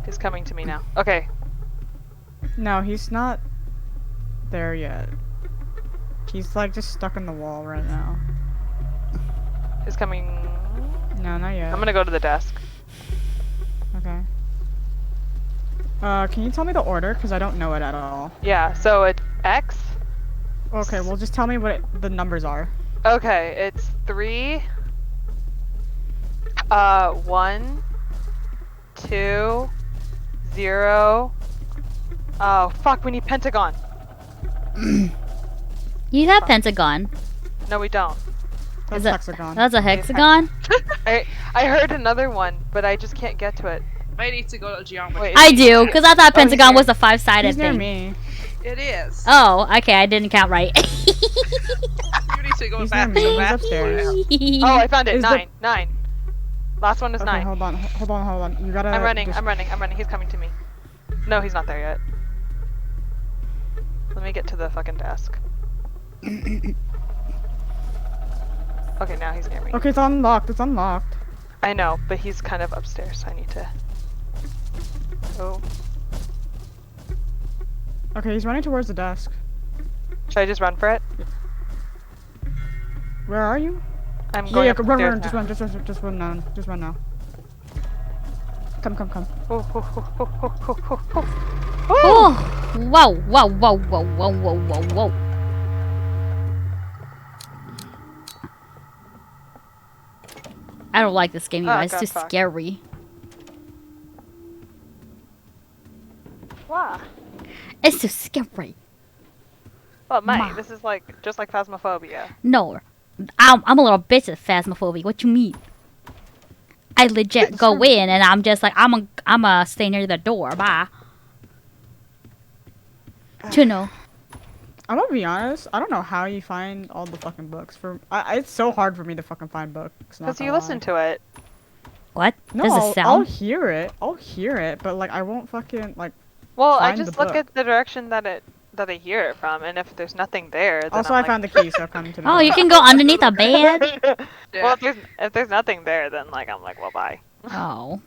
He's coming to me now. Okay, No, he's not there yet. He's like just stuck in the wall right now. he's coming. No, not yet. I'm gonna go to the desk. Okay. Can you tell me the order? Because I don't know it at all. Yeah, so it's X. Okay, well just tell me what the numbers are. Okay, it's 3. 1, 2, 0. Oh fuck, we need pentagon. You have pentagon. No, we don't. That's Is it- hexagon. That's a hexagon? I heard another one, but I just can't get to it. I need to go to geometry. Wait, I do, because I thought Oh, he's pentagon here. was a 5-sided He's near thing. me. It is. Oh, okay, I didn't count right. You need to go He's back near to me. the He's bathroom. upstairs. Oh, I found it. Is the- 9. Last one is Okay, 9. hold on. You gotta. I'm running. just- I'm running. He's coming to me. No, he's not there yet. Let me get to the fucking desk. Okay, now he's near me. Okay, it's unlocked. It's unlocked. I know, but he's kind of upstairs. I need to. Oh. Okay, he's running towards the desk. Should I just run for it? Where are you? I'm going Yeah, up run, the run, stairs just run now. Just run now. Come. Oh, oh, oh, oh, oh, oh, oh, oh. Oh! Whoa! I don't like this game, you Oh, guys. It's God, too fuck. scary. Why? It's too scary. Well, Ma. mate, this is like just like Phasmophobia. No, I'm a little bitch of phasmophobia. What you mean? I legit go in and I'm just like I'm stay near the door. Bye. You know. I'm gonna be honest. I don't know how you find all the fucking books. It's so hard for me to fucking find books. Because you listen to it. What? No, Does it I'll sound? hear it. But like I won't fucking like. Well, I Find just the look book. at the direction that I hear it from, and if there's nothing there, then Also, I'm I found the key, so come to me. Oh, you can go underneath a bed. Yeah. Well, if there's nothing there, then like I'm like, well, bye. Oh.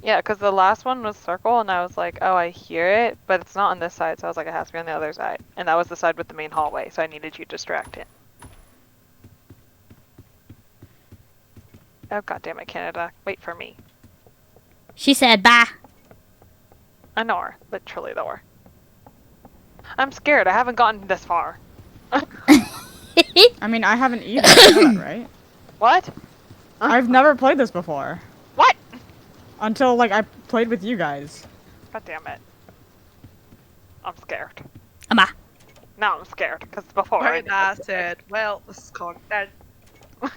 Yeah, because the last one was circle, and I was like, oh, I hear it, but it's not on this side, so I was like, it has to be on the other side, and that was the side with the main hallway, so I needed you to distract it. Oh god damn it, Canada! Wait for me. She said bye. I know her, literally though. I'm scared. I haven't gotten this far. I mean, I haven't either. You know that, right? What? I've never played this before. What? Until like I played with you guys. God damn it. I'm scared. Bye. Now I'm scared because before I Right, I said, well, this is content.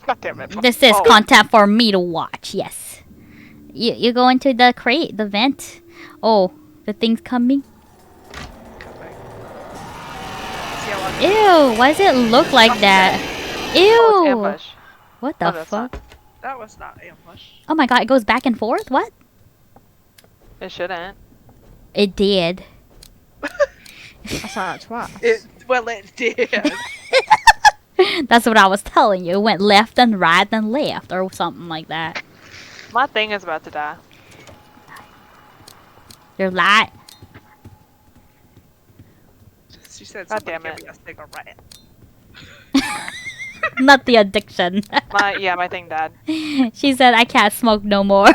God damn it. This is Oh. content for me to watch. Yes. You go into the crate, the vent. Oh, the thing's coming. See how I'm Ew, why does it look like that? Oh, it's Ew. ambush. What Oh, the that's fuck? not- That was not ambush. Oh my god, it goes back and forth? What? It shouldn't. It did. I saw it twice. Well, it did. That's what I was telling you. It went left and right and left or something like that. My thing is about to die. You're light. She said, God "Somebody damn give me a cigarette." Not the addiction. My thing died. She said I can't smoke no more.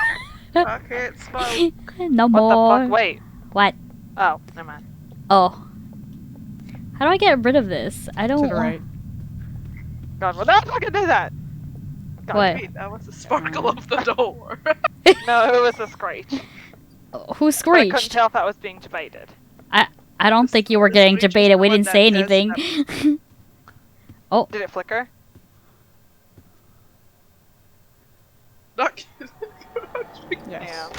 I can't smoke. No What more. the fuck? Wait. What? Oh, never mind. Oh. How do I get rid of this? I don't To the want- right. God, well, don't fucking do that! God, What? Wait, that was the sparkle of the door. No, it was a screech. Who But I couldn't screeched? tell if that was being debated. I don't think you were The getting screech is debated. the We one didn't that say says anything. Did it flicker? Not- Yes.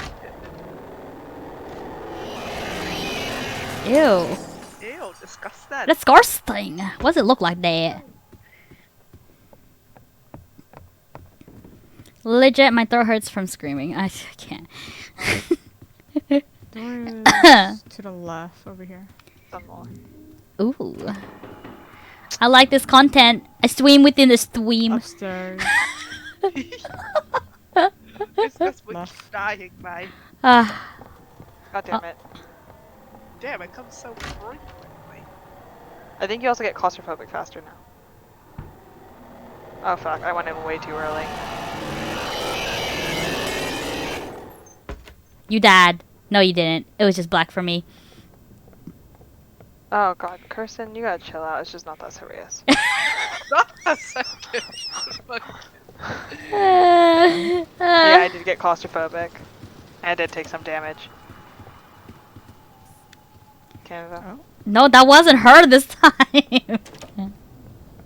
Yeah. Ew. Ew, disgusting. That's disgusting. Why does it look like that? Legit, my throat hurts from screaming. I can't. Door is to the left over here. Some more. Ooh. I like this content. I swim within the stream. Upstairs. It's just when Left. she's dying, mate. Ah. God damn it. Damn, it comes so frequently. I think you also get claustrophobic faster now. Oh fuck, I went in way too early. You died. No, you didn't. It was just black for me. Oh god, Kirsten, you gotta chill out. It's just not that serious. Not a second. Yeah, I did get claustrophobic. I did take some damage. Canada. Oh. No, that wasn't her this time.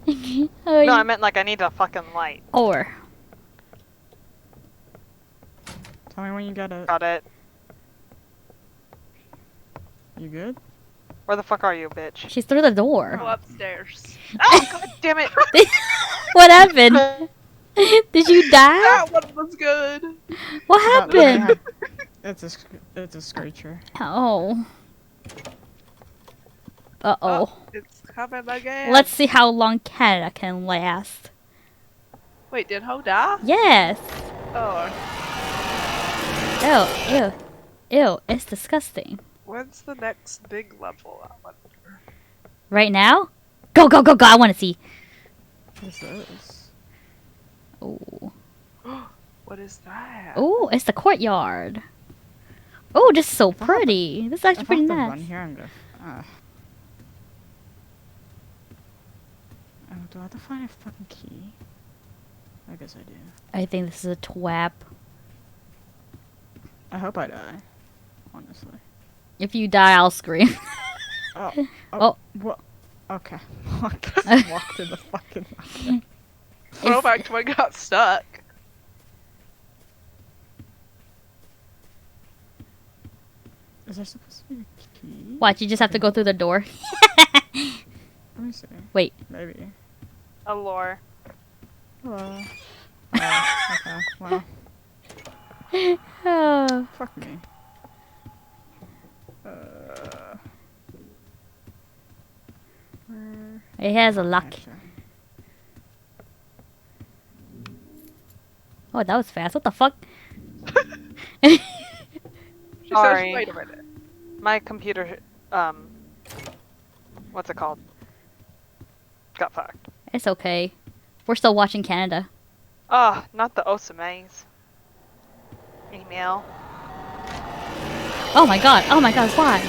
No, I meant like I need a fucking light. Or. Tell me when you get it. Got it. You good? Where the fuck are you, bitch? She's through the door. Go upstairs. Oh, god damn it! What happened? Did you die? That one was good. What But they happened? have- it's a screecher. Oh. Uh-oh. It's coming again. Let's see how long Canada can last. Wait, did Ho die? Yes. Oh, Ew, ew. Ew, it's disgusting. when's the next big level? I wonder. Right now? Go, go, go, go. I want to see. What's this? Ooh. What is that? Ooh, it's the courtyard. Oh, this is so pretty. This is actually If I pretty have to run nice. here, I'm gonna. Oh, do I have to find a fucking key? I guess I do. I think this is a twap. I hope I die. Honestly. If you die, I'll scream. Oh. Oh. What? Okay. I guess walk to the fucking. Go back to when I got stuck. Is there supposed to be a key? Watch, you just have to go through the door. Let me see. Wait. Maybe. A lore. Hello. Oh, okay. Well, Oh. fuck me. Where? It has a lock. Actually, Oh, that was fast. What the fuck? She Sorry. says, wait a minute. My computer, what's it called? Got fucked. It's okay. We're still watching Canada. Oh, not the Osamays. Email. Oh my god. Oh my god. Why?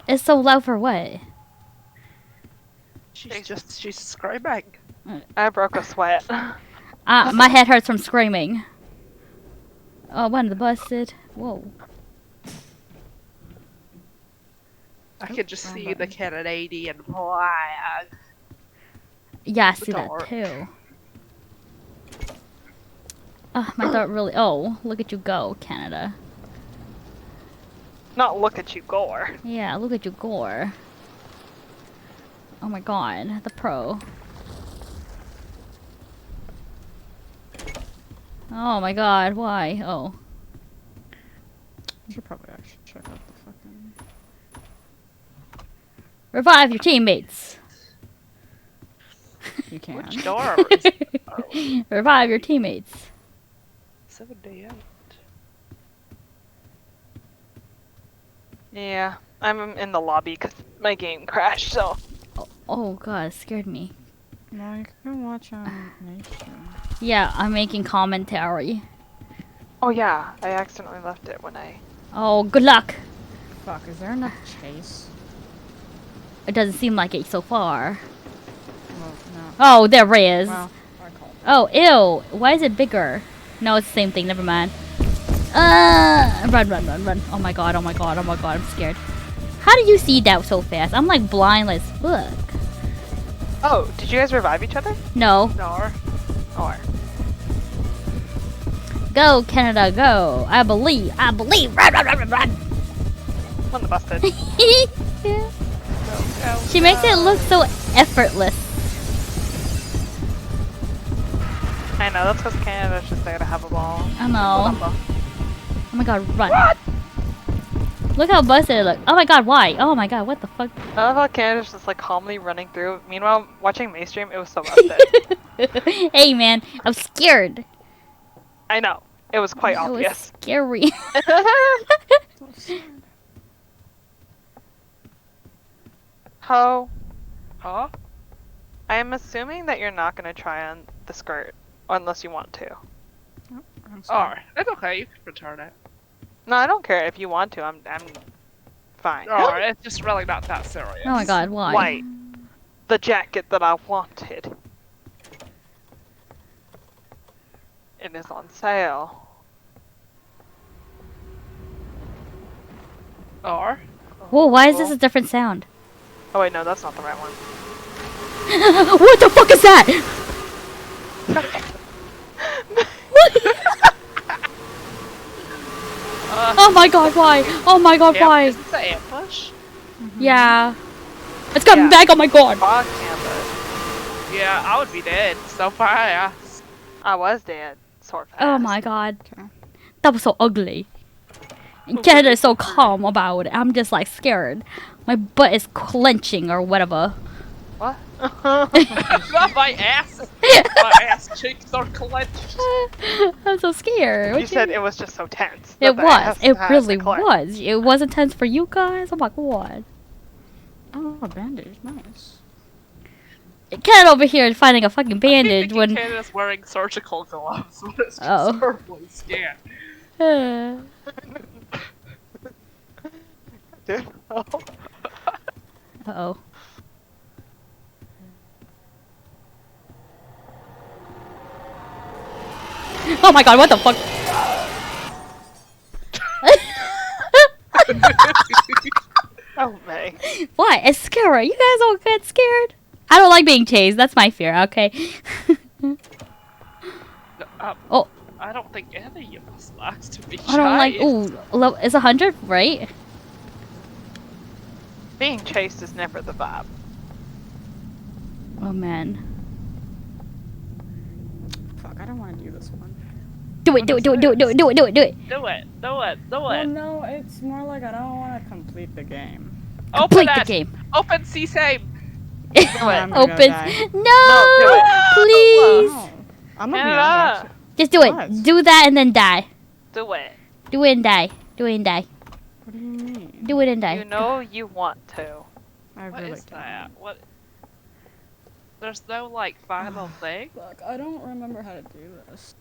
It's so loud for what? She's screaming. I broke a sweat. My head hurts from screaming. Oh, one of the busted. Whoa. I can just wrong see the button. Canadian flag. Yeah, I The see that dark. too. Oh, my throat really. Oh, look at you go, Canada. Not look at you, gore. Yeah, look at you gore. Oh my god, the pro. Oh my god, why? Oh. I should probably actually check out the fucking. Revive your teammates. You can. Which door is it? Oh, Revive your teammates. 78. Yeah, I'm in the lobby because my game crashed, so. Oh god, it scared me. No, you can watch on Nation. Yeah, I'm making commentary. Oh yeah, I accidentally left it when I. Oh, good luck. Fuck, is there enough chase? It doesn't seem like it so far. Well, no. Oh, there is. Well, I called. Oh, ew. Why is it bigger? No, it's the same thing. Never mind. Run, run, run, run. Oh my god, oh my god, oh my god. I'm scared. How do you see that so fast? I'm like blind as fuck. Oh, did you guys revive each other? No. Nor. Or. Go, Canada, go. I believe. I believe. Run, run, run, run, run. One the busted. Yeah. Go, She makes it look so effortless. I know, that's because Canada's just there to have a ball. I know. Oh my god, run. Look how busted it looks. Oh my god, why? Oh my god, what the fuck? I love how Canada's just like calmly running through. Meanwhile, watching May stream, it was so busted. Hey man, I'm scared. I know. It was quite It was obvious. scary. Ho, Huh? I am assuming that you're not going to try on the skirt, unless you want to. Alright, it's okay, you can return it. No, I don't care if you want to. I'm fine. Alright, it's just really not that serious. Oh my god, why? White. The jacket that I wanted. It is on sale. Or? Whoa, why is this a different sound? Oh wait, no, that's not the right one. What the fuck is that? What? Oh my god, why? Oh my god, why? Is this the ambush? Yeah. It's coming Yeah. back, oh my god. Fuck ambush. Yeah, I would be dead so fast. I was dead. Sort fast. Oh my god. That was so ugly. And Canada is so calm about it. I'm just like scared. My butt is clenching or whatever. What? Not my ass. My ass cheeks are clenched. I'm so scared. You said it was just so tense. It that the was. ass It has really to clench. was. It was intense for you guys. Oh my god. Oh, a bandage. Nice. Cat over here is finding a fucking bandage when. Canada's wearing surgical gloves, but it's Oh. considerably scant. Dude, oh. Uh-oh. Oh my god, what the fuck? Oh, May. What? It's scary. You guys all get scared? I don't like being chased. That's my fear, okay? Oh. I don't think any of us likes to be I don't like. chased. Ooh, it's 100, right? Being chased is never the vibe. Oh man. Fuck, I don't want to do this one. Do it, do it, do it, do it, do it, do it, do it, do it. Do it, do it, do Well, it. no, it's more like I don't want to complete the game. Complete Open the it. game. Open C-Same. I'm gonna Open. die. No, please. No. I'm gonna be Canada. honest, actually. Just do it. What? Do that and then die. Do it. Do it and die. Do it and die. What do you mean? Do it and die. You know you want to. I What really is can't. that? What? There's no like final thing. Fuck, I don't remember how to do this.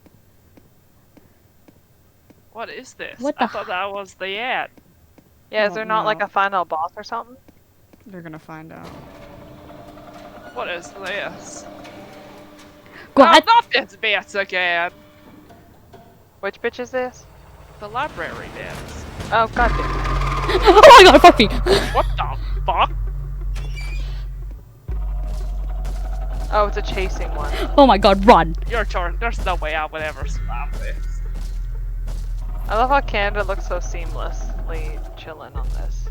What is this? What I the thought that was the end. Yeah, is Oh, there not like no. a final boss or something? They're gonna find out. What is this? Go Oh, ahead. not this bitch again. Which bitch is this? The library dance. Oh, goddamn. Oh my god, fuck me. What the fuck? Oh, it's a chasing one. Oh my god, run. Your turn. There's no way I would ever survive this. I love how Canada looks so seamlessly chilling on this.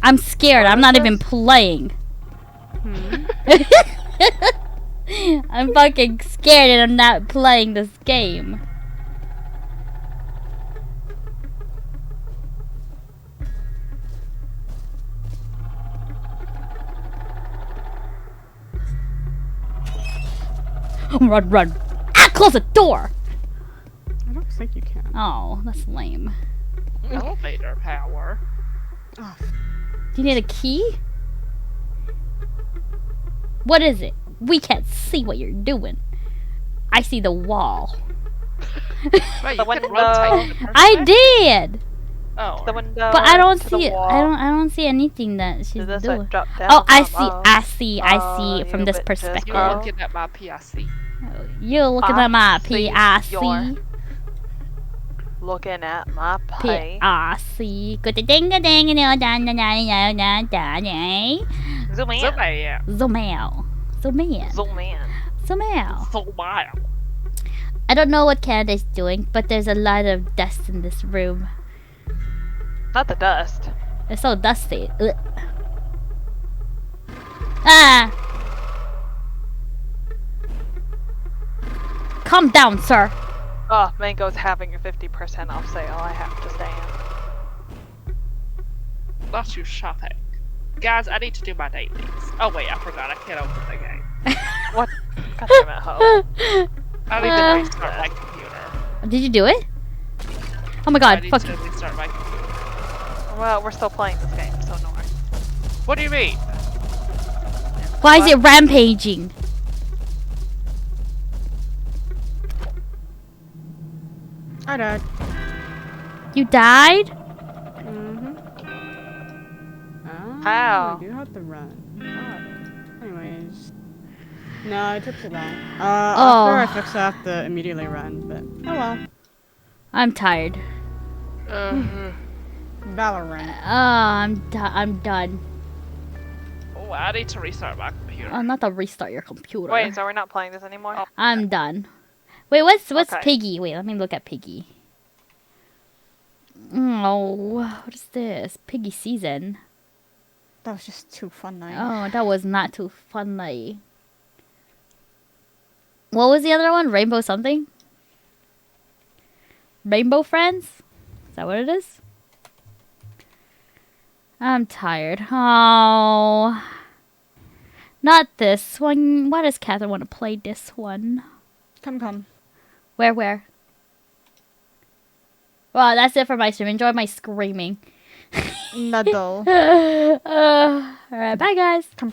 I'm scared. I'm not even playing. Hmm? I'm fucking scared and I'm not playing this game. Run, run. Ah, close the door. I don't think you can. Oh, that's lame. Elevator power. Oh, Do you need a key? What is it? We can't see what you're doing. I see the wall. Wait, The you can window. rotate the I perspective? did, Oh. The window. but I don't to the see. wall. I don't see anything that she's To this doing. side, drop down. Oh, I drop see. up. I see. I see Oh, from you this bitches. perspective. You're Oh. looking at my PIC. You're looking I at my see PIC. your- Looking at my pay. PIC. Good ding a ding a ding da da da da da da. Zoom in. So bad. Zoom out. Zoom in. Zoom in. Zoom out. So wild. I don't know what Canada's doing, but there's a lot of dust in this room. Not the dust. It's so dusty. Ugh. Ah! Calm down, sir. Oh, Mango's having a 50% off sale. I have to stand. Not you shopping. Guys, I need to do my dailies. Oh wait, I forgot. I can't open the game. What? God damn it, ho. I need to restart my computer. Did you do it? Oh my I god, need fuck. to restart my computer. Well, we're still playing this game, so no worries. What do you mean? Why is it rampaging? I died. You died? Mm-hmm. Oh, How? I do have to run. Oh. Anyways. No, it took too long. After I fix it, I have to immediately run, but oh well. I'm tired. Valorant. Oh, I'm done. Oh, Wait, I need to restart my computer. Oh, not to restart your computer. Wait, so we're not playing this anymore? Oh. I'm done. Wait, what's Okay. Piggy? Wait, let me look at Piggy. Oh, what is this? Piggy season. That was just too funny. Oh, that was not too funny. What was the other one? Rainbow something? Rainbow Friends? Is that what it is? I'm tired. Oh. Not this one. Why does Catherine want to play this one? Come. Where? Well, that's it for my stream. Enjoy my screaming. Nuddle. Alright, bye guys. Come.